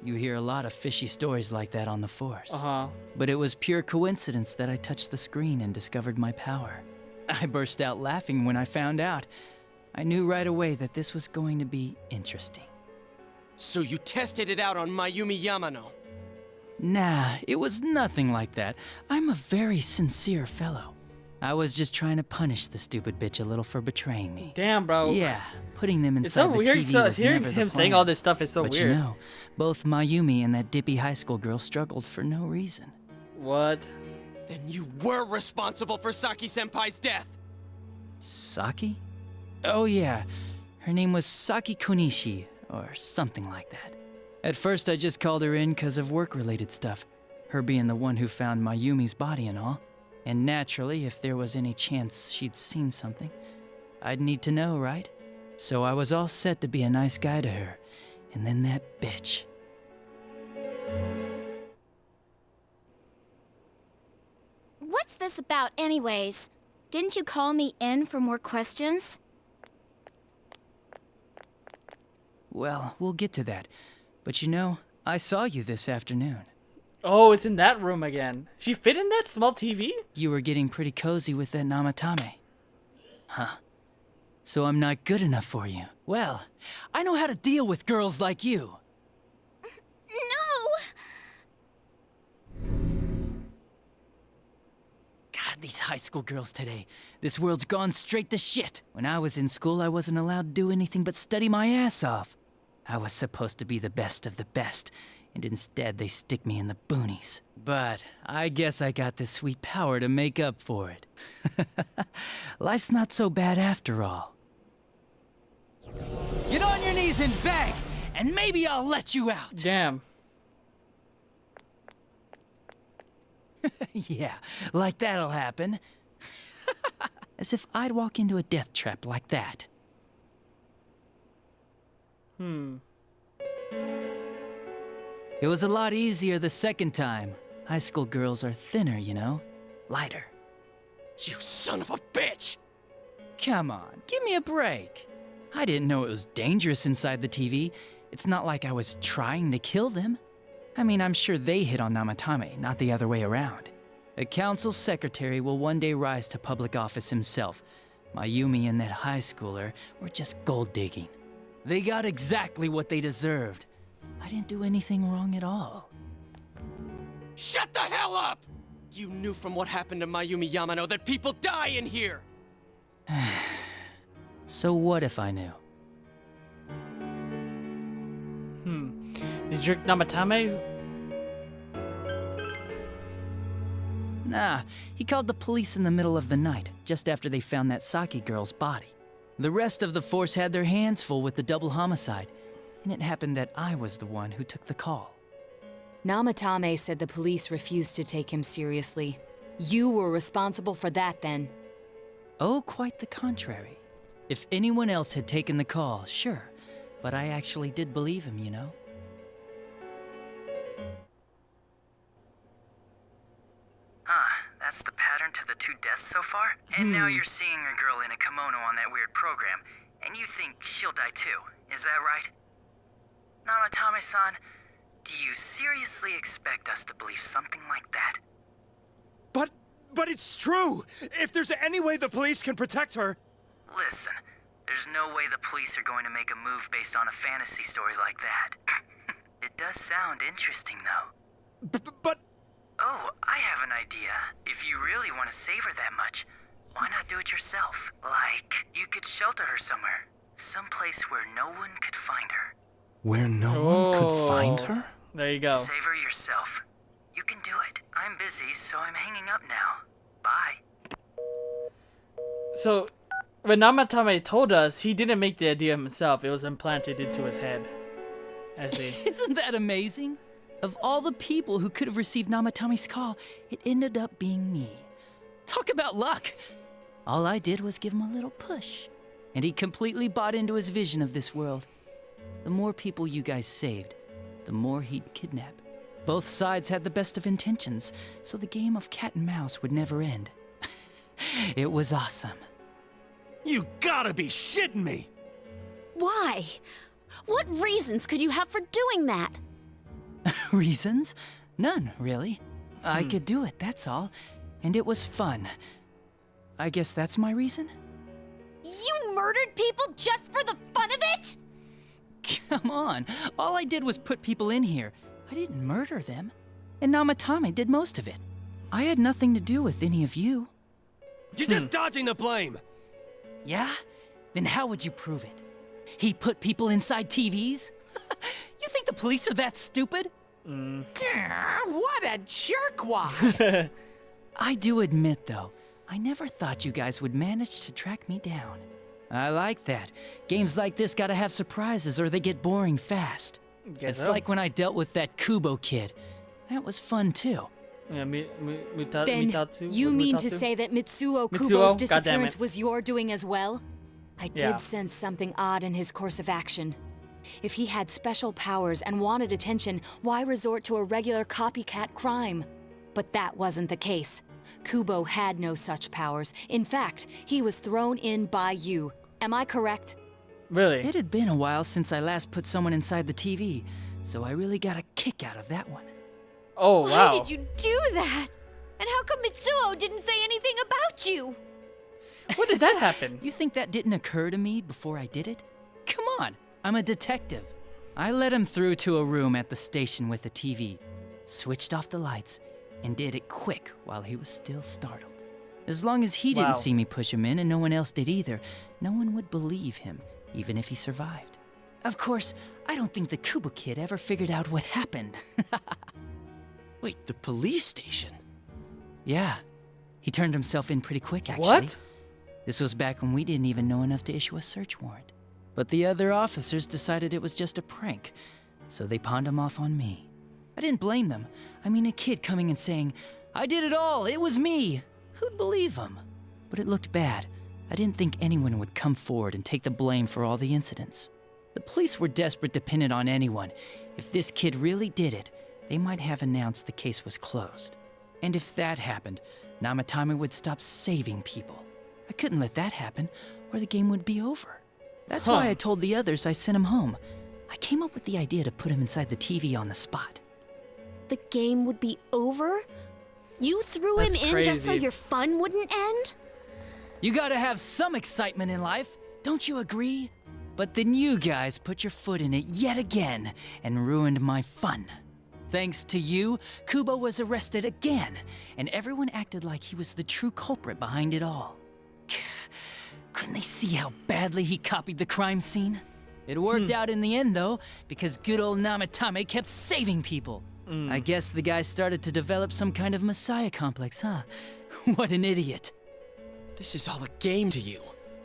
You hear a lot of fishy stories like that on the Force. Uh-huh. But it was pure coincidence that I touched the screen and discovered my power. I burst out laughing when I found out. I knew right away that this was going to be interesting. So you tested it out on Mayumi Yamano? Nah, it was nothing like that. I'm a very sincere fellow. I was just trying to punish the stupid bitch a little for betraying me. Damn, bro. Yeah, putting them It's so inside the weird. TV was Hearing never him the saying plan. all this stuff is so but weird. you know, both Mayumi and that dippy high school girl struggled for no reason. What? Then you were responsible for Saki-senpai's death! Saki? Oh yeah, her name was Saki Konishi, or something like that. At first I just called her in because of work-related stuff, her being the one who found Mayumi's body and all. And naturally, if there was any chance she'd seen something, I'd need to know, right? So I was all set to be a nice guy to her, and then that bitch. What's this about anyways? Didn't you call me in for more questions? Well, we'll get to that. But you know, I saw you this afternoon. Oh, it's in that room again. She fit in that small TV? You were getting pretty cozy with that Namatame. Huh. So I'm not good enough for you. Well, I know how to deal with girls like you. No! God, these high school girls today. This world's gone straight to shit. When I was in school, I wasn't allowed to do anything but study my ass off. I was supposed to be the best of the best, and instead they stick me in the boonies. But I guess I got this sweet power to make up for it. Life's not so bad after all. Get on your knees and beg, and maybe I'll let you out. Damn. Yeah, like that'll happen. As if I'd walk into a death trap like that. It was a lot easier the second time. High school girls are thinner, you know? Lighter. You son of a bitch! Come on, give me a break. I didn't know it was dangerous inside the TV. It's not like I was trying to kill them. I mean, I'm sure they hit on Namatame, not the other way around. A council secretary will one day rise to public office himself. Mayumi and that high schooler were just gold digging. They got exactly what they deserved. I didn't do anything wrong at all. Shut the hell up! You knew from what happened to Mayumi Yamano that people die in here! So what if I knew? The jerk Namatame? Nah, he called the police in the middle of the night, just after they found that Saki girl's body. The rest of the force had their hands full with the double homicide, and it happened that I was the one who took the call. Namatame said the police refused to take him seriously. You were responsible for that then. Oh, quite the contrary. If anyone else had taken the call, sure, but I actually did believe him, you know? That's the pattern to the 2 deaths so far? And now you're seeing a girl in a kimono on that weird program, and you think she'll die too, is that right? Namatame-san, do you seriously expect us to believe something like that? But it's true! If there's any way the police can protect her... Listen, there's no way the police are going to make a move based on a fantasy story like that. It does sound interesting, though. But... Oh, I have an idea. If you really want to save her that much, why not do it yourself? Like, you could shelter her somewhere. Someplace where no one could find her. Where no one could find her? There you go. Save her yourself. You can do it. I'm busy, so I'm hanging up now. Bye. So, when Namatame told us, he didn't make the idea himself. It was implanted into his head. I see. Isn't that amazing? Of all the people who could have received Namatame's call, it ended up being me. Talk about luck! All I did was give him a little push, and he completely bought into his vision of this world. The more people you guys saved, the more he'd kidnap. Both sides had the best of intentions, so the game of cat and mouse would never end. It was awesome. You gotta be shitting me! Why? What reasons could you have for doing that? Reasons? None, really. I could do it, that's all. And it was fun. I guess that's my reason? You murdered people just for the fun of it? Come on. All I did was put people in here. I didn't murder them. And Namatame did most of it. I had nothing to do with any of you. You're just dodging the blame! Yeah? Then how would you prove it? He put people inside TVs? You think the police are that stupid? What a jerkwad! I do admit, though, I never thought you guys would manage to track me down. I like that. Games like this gotta have surprises or they get boring fast. It's like when I dealt with that Kubo kid. That was fun, too. Yeah, Then Mitatsu? you mean to Mutatsu? say that Mitsuo Mitsuo? Kubo's Goddammit. disappearance was your doing as well? I Yeah. did sense something odd in his course of action. If he had special powers and wanted attention, why resort to a regular copycat crime? But that wasn't the case. Kubo had no such powers. In fact, he was thrown in by you. Am I correct? Really? It had been a while since I last put someone inside the TV, so I really got a kick out of that one. Oh, wow. Why did you do that? And how come Mitsuo didn't say anything about you? When did that happen? You think that didn't occur to me before I did it? Come on, I'm a detective. I let him through to a room at the station with the TV, switched off the lights, and did it quick while he was still startled. As long as he didn't see me push him in and no one else did either, no one would believe him, even if he survived. Of course, I don't think the Kubo kid ever figured out what happened. Wait, the police station? Yeah, he turned himself in pretty quick, actually. What? This was back when we didn't even know enough to issue a search warrant. But the other officers decided it was just a prank, so they pawned him off on me. I didn't blame them. I mean, a kid coming and saying, "I did it all, it was me." Who'd believe him? But it looked bad. I didn't think anyone would come forward and take the blame for all the incidents. The police were desperate to pin it on anyone. If this kid really did it, they might have announced the case was closed. And if that happened, Namatame would stop saving people. I couldn't let that happen, or the game would be over. That's why I told the others I sent him home. I came up with the idea to put him inside the TV on the spot. The game would be over? You threw That's him in just so crazy. your fun wouldn't end? You gotta have some excitement in life, don't you agree? But then you guys put your foot in it yet again and ruined my fun. Thanks to you, Kubo was arrested again, and everyone acted like he was the true culprit behind it all. Couldn't they see how badly he copied the crime scene? It worked out in the end, though, because good old Namatame kept saving people. I guess the guy started to develop some kind of messiah complex, huh? What an idiot. This is all a game to you.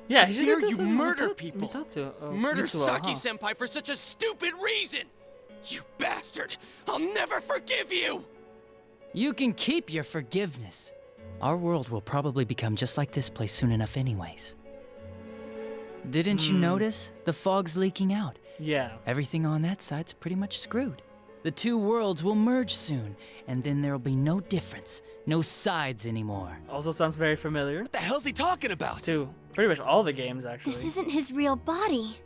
Yeah, How he dare should've you done something murder with people? Murder Saki-senpai for such a stupid reason! You bastard! I'll never forgive you! You can keep your forgiveness. Our world will probably become just like this place soon enough anyways. Didn't you notice? The fog's leaking out. Yeah. Everything on that side's pretty much screwed. The two worlds will merge soon, and then there'll be no difference, no sides anymore. Also sounds very familiar. What the hell's he talking about? To pretty much all the games, actually. This isn't his real body.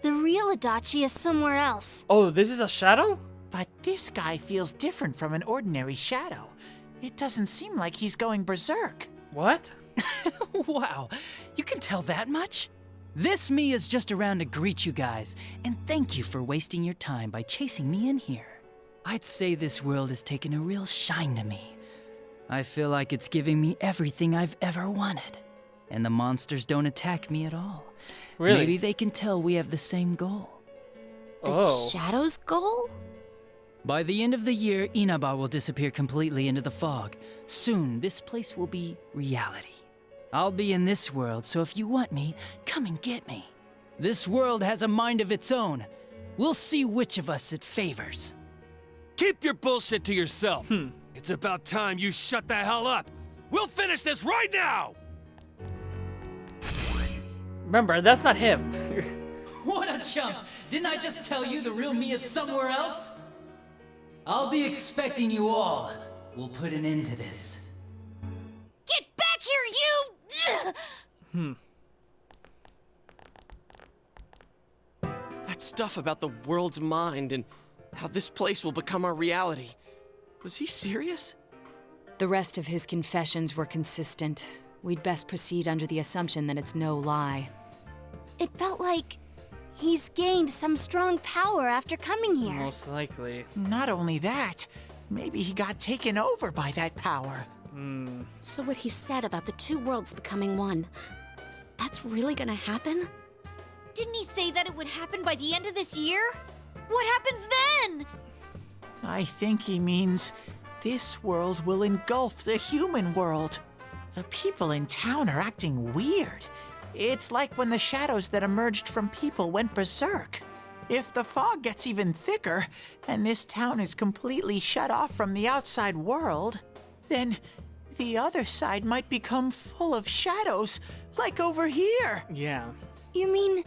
The real Adachi is somewhere else. Oh, this is a shadow? But this guy feels different from an ordinary shadow. It doesn't seem like he's going berserk. What? Wow, you can tell that much? This me is just around to greet you guys, and thank you for wasting your time by chasing me in here. I'd say this world has taken a real shine to me. I feel like it's giving me everything I've ever wanted. And the monsters don't attack me at all. Really? Maybe they can tell we have the same goal. The Shadow's goal? By the end of the year, Inaba will disappear completely into the fog. Soon, this place will be reality. I'll be in this world, so if you want me, come and get me. This world has a mind of its own. We'll see which of us it favors. Keep your bullshit to yourself. It's about time you shut the hell up. We'll finish this right now! Remember, that's not him. What a chump! Didn't I just tell you the real me is somewhere else? I'll be expecting you all. We'll put an end to this. Get back here, you! That stuff about the world's mind and how this place will become our reality. Was he serious? The rest of his confessions were consistent. We'd best proceed under the assumption that it's no lie. It felt like he's gained some strong power after coming here. Most likely. Not only that, maybe he got taken over by that power. So what he said about the two worlds becoming one, that's really gonna happen? Didn't he say that it would happen by the end of this year? What happens then? I think he means this world will engulf the human world. The people in town are acting weird. It's like when the shadows that emerged from people went berserk. If the fog gets even thicker, and this town is completely shut off from the outside world, then the other side might become full of shadows, like over here. Yeah. You mean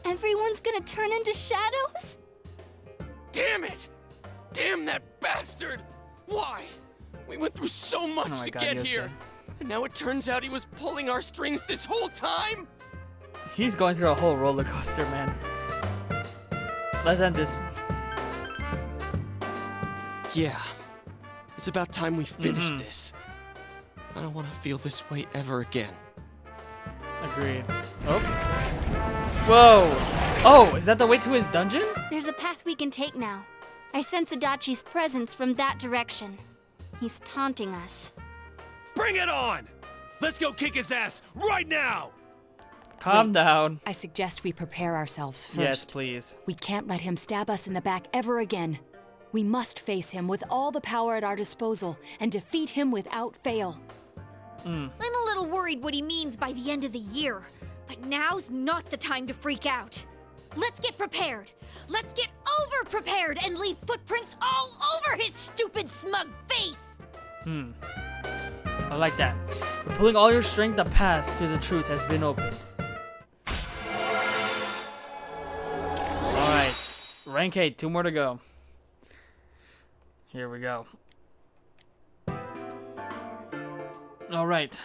everyone's gonna turn into shadows? Damn it! Damn that bastard! Why? We went through so much Oh my to God, get Yosuke. here. And now it turns out he was pulling our strings this whole time? He's going through a whole roller coaster, man. Let's end this. Yeah. It's about time we finished this. I don't want to feel this way ever again. Agreed. Oh. Whoa. Oh, is that the way to his dungeon? There's a path we can take now. I sense Adachi's presence from that direction. He's taunting us. Bring it on! Let's go kick his ass right now! Calm Wait. down. I suggest we prepare ourselves first. Yes, please. We can't let him stab us in the back ever again. We must face him with all the power at our disposal and defeat him without fail. I'm a little worried what he means by the end of the year, but now's not the time to freak out. Let's get prepared. Let's get over-prepared and leave footprints all over his stupid, smug face. I like that. We're pulling all your strength, the path to the truth has been opened. Alright. Rank 8, 2 more to go. Here we go. Alright.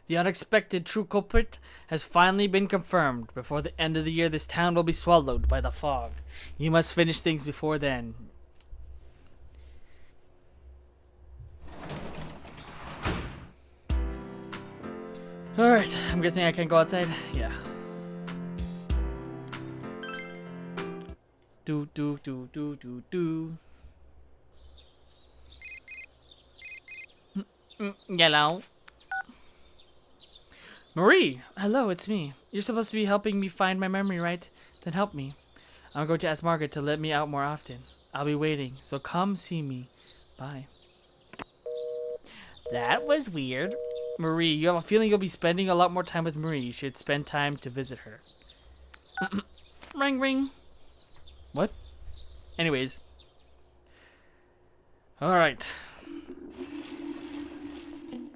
The unexpected true culprit has finally been confirmed. Before the end of the year, this town will be swallowed by the fog. You must finish things before then. Alright, I'm guessing I can go outside? Yeah. Do. Hello. Marie! Hello, it's me. You're supposed to be helping me find my memory, right? Then help me. I'm going to ask Margaret to let me out more often. I'll be waiting, so come see me. Bye. That was weird. Marie, you have a feeling you'll be spending a lot more time with Marie. You should spend time to visit her. Ring ring. What? Anyways. Alright.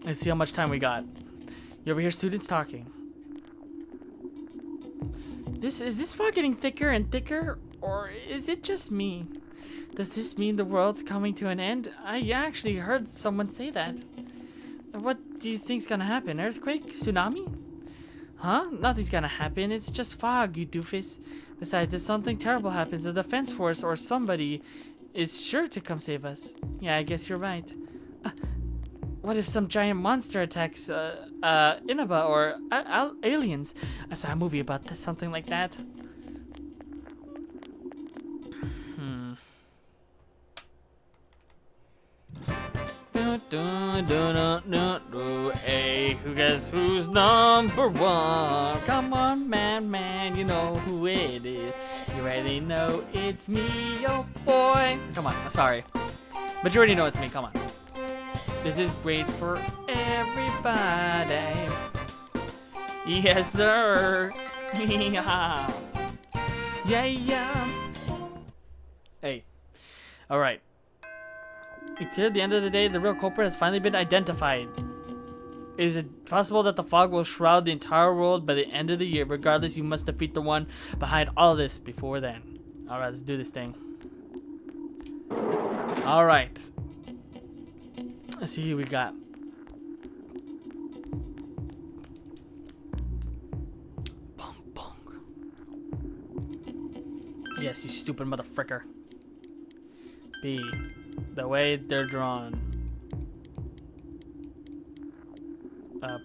Let's see how much time we got. You ever hear students talking? Is this fog getting thicker and thicker? Or is it just me? Does this mean the world's coming to an end? I actually heard someone say that. What do you think's gonna happen? Earthquake? Tsunami? Huh? Nothing's gonna happen. It's just fog, you doofus. Besides, if something terrible happens, the defense force or somebody is sure to come save us. Yeah, I guess you're right. What if some giant monster attacks Inaba or aliens? I saw a movie about this, something like that. Hey, who guess who's number one? Come on, man, you know who it is. You already know it's me, yo boy. Come on, sorry. But you already know it's me, come on. This is great for everybody. Yes, sir. Yeah. Hey. Alright. It's clear at the end of the day, the real culprit has finally been identified. Is it possible that the fog will shroud the entire world by the end of the year? Regardless, you must defeat the one behind all this before then. Alright, let's do this thing. Alright. Let's see who we got. Bonk, bonk. Yes, you stupid motherfricker. B. The way they're drawn.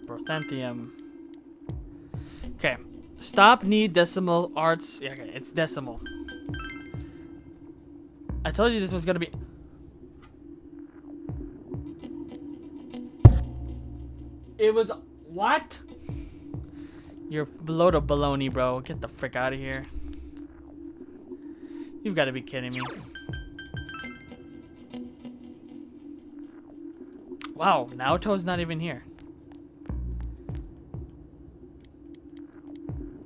Prothentium. Okay. Stop need decimal arts. Yeah, okay, it's decimal. I told you this was gonna be. It was what? You're load of baloney, bro. Get the frick out of here. You've got to be kidding me. Wow, Naoto's not even here.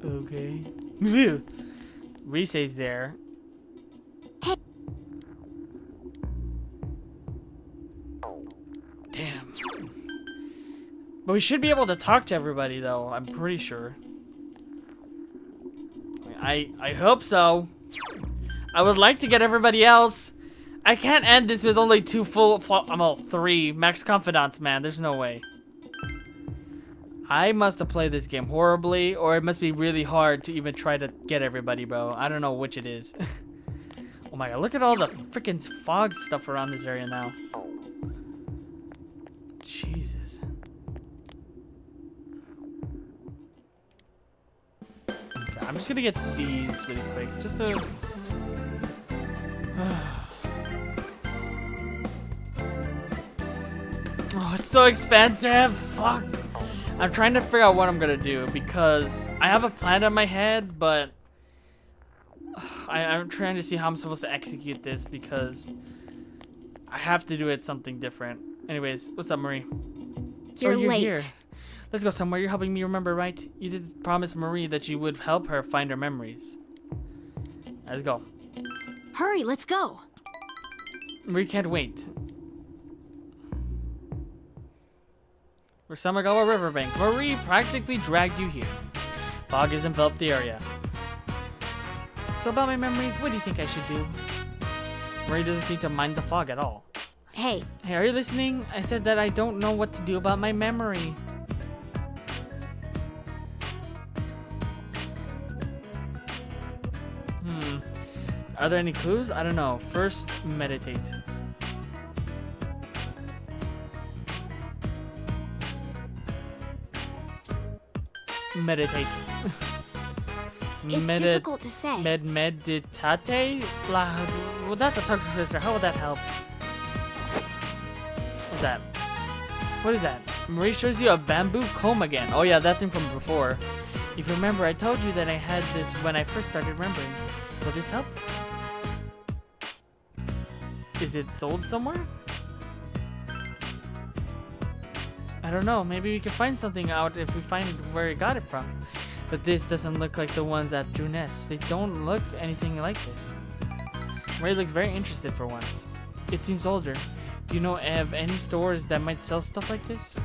Okay. Risei's there. Damn. But we should be able to talk to everybody, though. I'm pretty sure. I hope so. I would like to get everybody else. I can't end this with only three max confidants, man. There's no way. I must have played this game horribly, or it must be really hard to even try to get everybody, bro. I don't know which it is. Oh my god, look at all the freaking fog stuff around this area now. Jesus. Okay, I'm just gonna get these really quick, just to... Oh, it's so expensive. Fuck. I'm trying to figure out what I'm gonna do because I have a plan in my head, but I'm trying to see how I'm supposed to execute this because I have to do it something different. Anyways, what's up, Marie? You're late. Here. Let's go somewhere. You're helping me remember, right? You did promise Marie that you would help her find her memories. Let's go. Hurry, let's go. Marie can't wait. We're Samagawa Riverbank. Marie practically dragged you here. Fog has enveloped the area. So about my memories, what do you think I should do? Marie doesn't seem to mind the fog at all. Hey. Hey, are you listening? I said that I don't know what to do about my memory. Are there any clues? I don't know. First, meditate. Meditate. It's difficult to say. Meditate? Blah. Well, that's a tongue twister. How would that help? What's that? What is that? Marie shows you a bamboo comb again. Oh yeah, that thing from before. If you remember, I told you that I had this when I first started remembering. Will this help? Is it sold somewhere? I don't know. Maybe we can find something out if we find where we got it from. But this doesn't look like the ones at Juness. They don't look anything like this. Ray looks very interested for once. It seems older. Do you know of any stores that might sell stuff like this?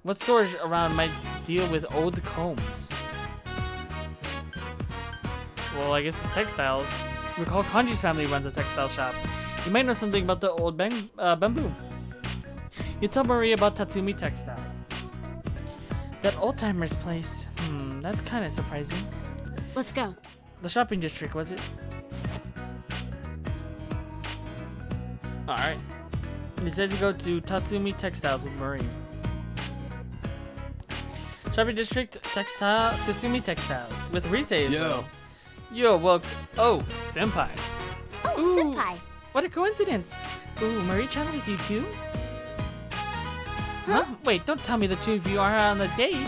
What stores around might deal with old combs? Well, I guess the textiles. Recall Kanji's family runs a textile shop. You might know something about the old bamboo. You tell Marie about Tatsumi Textiles. That old-timers place. That's kind of surprising. Let's go. The shopping district, was it? Alright. It says you go to Tatsumi Textiles with Marie. Shopping district, Tatsumi Textiles with Risei. Yo, well, oh, senpai. Oh, Ooh, senpai. What a coincidence. Ooh, Marie traveled with you too? Huh? Wait, don't tell me the two of you are on a date.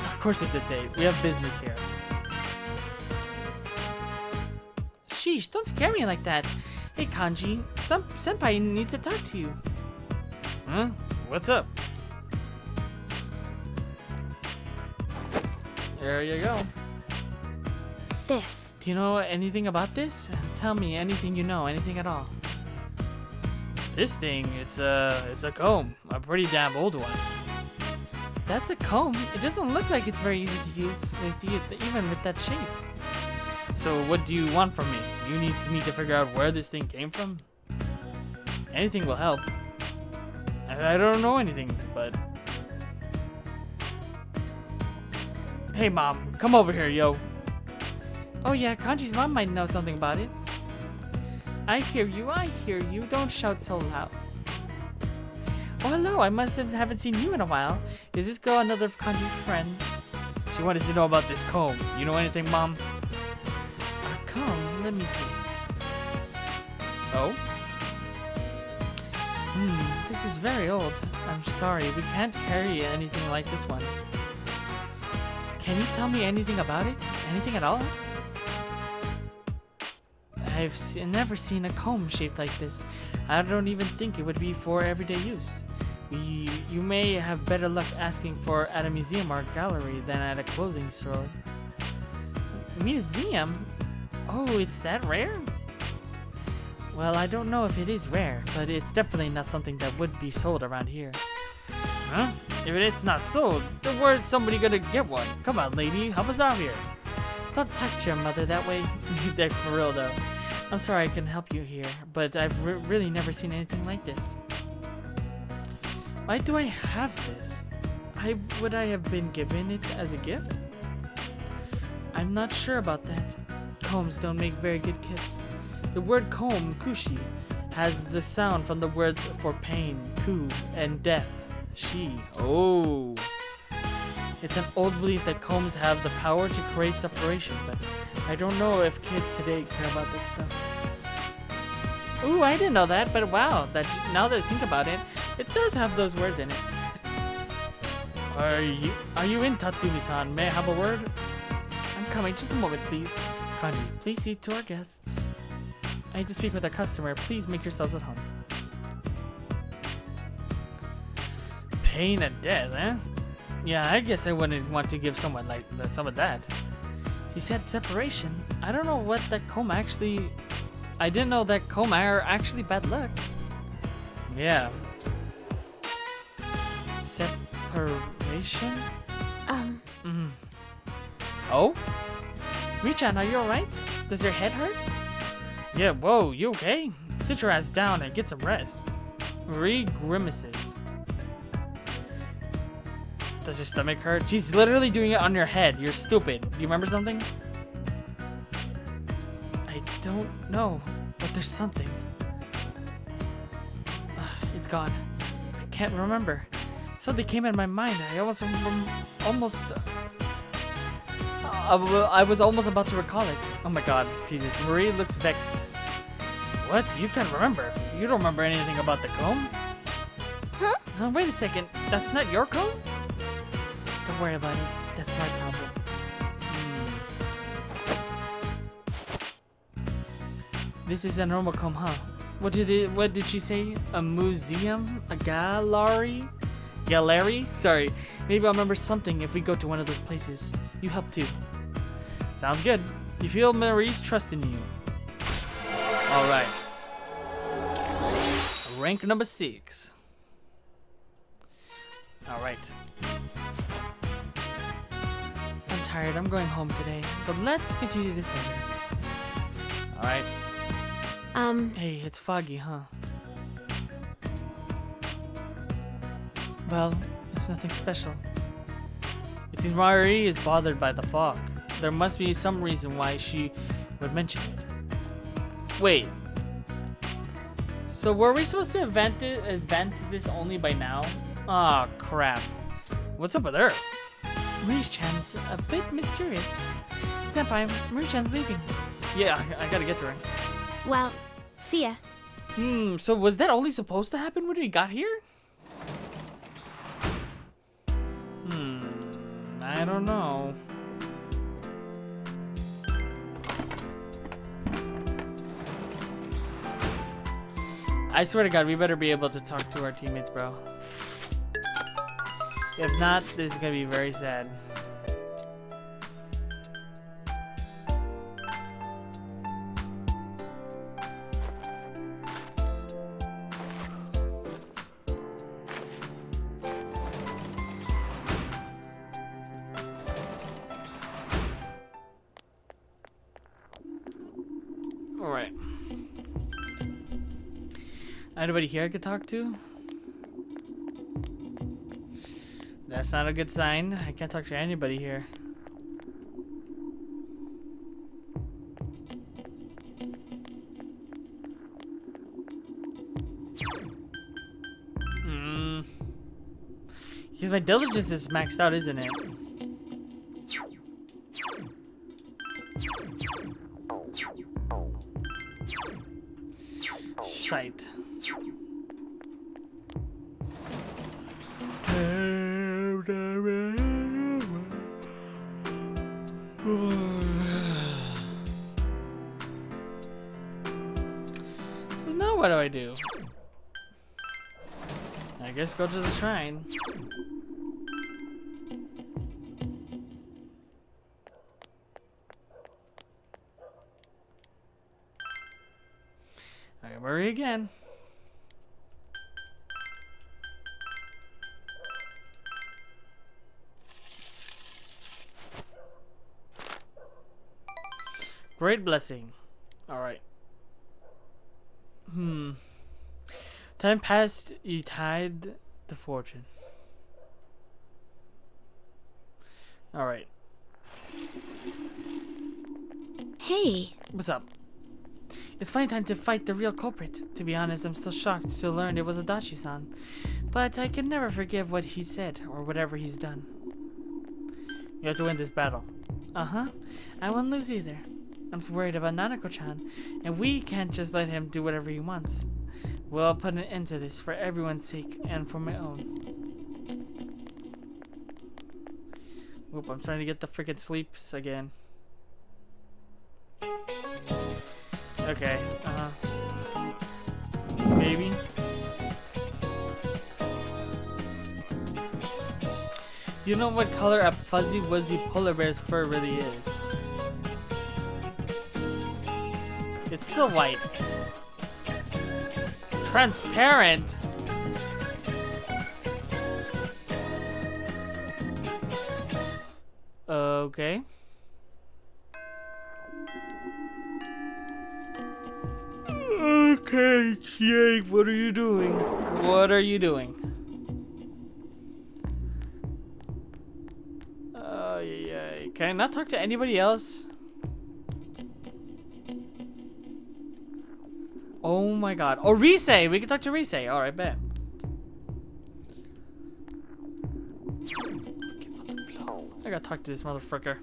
Of course it's a date. We have business here. Sheesh, don't scare me like that. Hey, Kanji, senpai needs to talk to you. Huh? What's up? There you go. This. Do you know anything about this? Tell me anything you know, anything at all. This thing, it's a comb, a pretty damn old one. That's a comb? It doesn't look like it's very easy to use, even with that shape. So what do you want from me? You need me to figure out where this thing came from? Anything will help. I don't know anything, but... Hey mom, come over here, yo. Oh yeah, Kanji's mom might know something about it. I hear you. Don't shout so loud. Oh, hello, I haven't seen you in a while. Is this girl another of Kanji's friends? She wanted to know about this comb. You know anything, Mom? A comb? Let me see. Oh? This is very old. I'm sorry, we can't carry anything like this one. Can you tell me anything about it? Anything at all? I've never seen a comb shaped like this. I don't even think it would be for everyday use. You may have better luck asking for at a museum or gallery than at a clothing store. Museum? Oh, it's that rare? Well, I don't know if it is rare, but it's definitely not something that would be sold around here. Huh? If it's not sold, then where's somebody gonna get one? Come on, lady, help us out here. Don't talk to your mother that way. They're for real, though. I'm sorry I can help you here, but I've really never seen anything like this. Why do I have this? Would I have been given it as a gift? I'm not sure about that. Combs don't make very good gifts. The word comb, kushi, has the sound from the words for pain, ku, and death, shi. Oh. It's an old belief that combs have the power to create separation, but I don't know if kids today care about that stuff. Ooh, I didn't know that, but wow, now that I think about it, it does have those words in it. Are you in, Tatsumi-san? May I have a word? I'm coming, just a moment, please. Kanji, please see to our guests. I need to speak with a customer. Please make yourselves at home. Pain and death, eh? Yeah, I guess I wouldn't want to give someone like some of that. He said separation. I don't know what that comb actually... I didn't know that comb are actually bad luck. Yeah. Separation? Oh? Richan, are you alright? Does your head hurt? Yeah, whoa, you okay? Sit your ass down and get some rest. Marie grimaces. Does your stomach hurt? She's literally doing it on your head. You're stupid. Do you remember something? don't know, but there's something. It's gone. I can't remember. Something came in my mind. I was almost about to recall it. Oh my god, Jesus. Marie looks vexed. What? You can't remember? You don't remember anything about the comb? Huh? Wait a second. That's not your comb? Don't worry about it. That's my problem. This is a normal comb, huh? What did she say? A museum? A gallery? Gallery? Sorry. Maybe I'll remember something if we go to one of those places. You help too. Sounds good. You feel Marie's trust in you. Alright. Rank number 6. Alright. I'm tired. I'm going home today. But let's continue this later. Alright. Hey, it's foggy, huh? Well, it's nothing special. It seems Marie is bothered by the fog. There must be some reason why she would mention it. Wait. So were we supposed to event this only by now? Aw, oh, crap. What's up with her? Marie-chan's a bit mysterious. Senpai, Marie-chan's leaving. Yeah, I gotta get to her. Well, see ya. So was that only supposed to happen when we got here? I don't know. I swear to God, we better be able to talk to our teammates, bro. If not, this is gonna be very sad. Alright. Anybody here I could talk to? That's not a good sign. I can't talk to anybody here. Because my diligence is maxed out, isn't it? Shite. So now what do I do? I guess go to the shrine. I worry again. Great blessing. Alright. Time passed, you tied the fortune. Alright. Hey. What's up? It's finally time to fight the real culprit. To be honest, I'm still shocked to learn it was Adachi-san. But I can never forgive what he said, or whatever he's done. You have to win this battle. Uh-huh. I won't lose either. I'm worried about Nanako-chan, and we can't just let him do whatever he wants. We'll put an end to this for everyone's sake and for my own. Whoop, I'm starting to get the freaking sleeps again. Okay, maybe. You know what color a fuzzy wuzzy polar bear's fur really is? It's still white. Transparent? Okay. Okay, Jake, what are you doing? What are you doing? Yeah. Can I not talk to anybody else? Oh my god. Oh, Rise! We can talk to Rise. Alright, bet. I gotta talk to this motherfucker.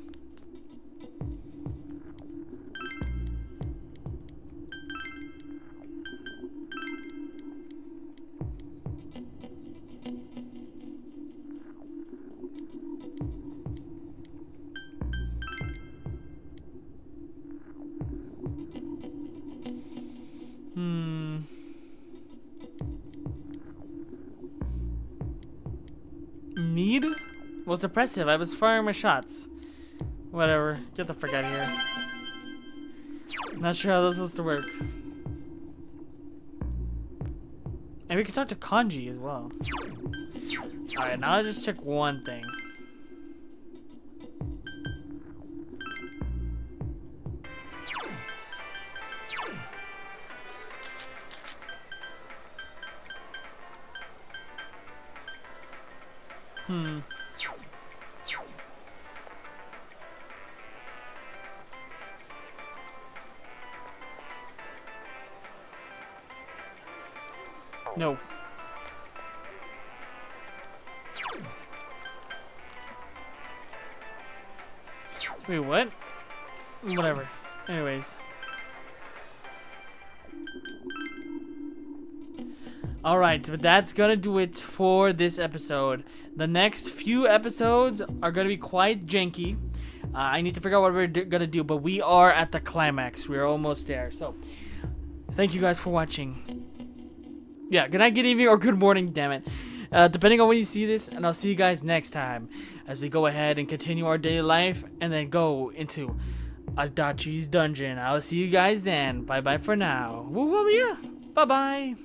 Need was impressive. I was firing my shots. Whatever. Get the frick out of here. Not sure how this was supposed to work. And we can talk to Kanji as well. Alright, now I'll just check one thing. No. Wait, what? Whatever. Anyways. Alright, but that's gonna do it for this episode. The next few episodes are gonna be quite janky. I need to figure out what we're gonna do, but we are at the climax. We're almost there. So, thank you guys for watching. Yeah, good night, good evening, or good morning, damn it. Depending on when you see this, and I'll see you guys next time as we go ahead and continue our daily life and then go into Adachi's dungeon. I'll see you guys then. Bye-bye for now. Woo-woo, yeah. Bye-bye.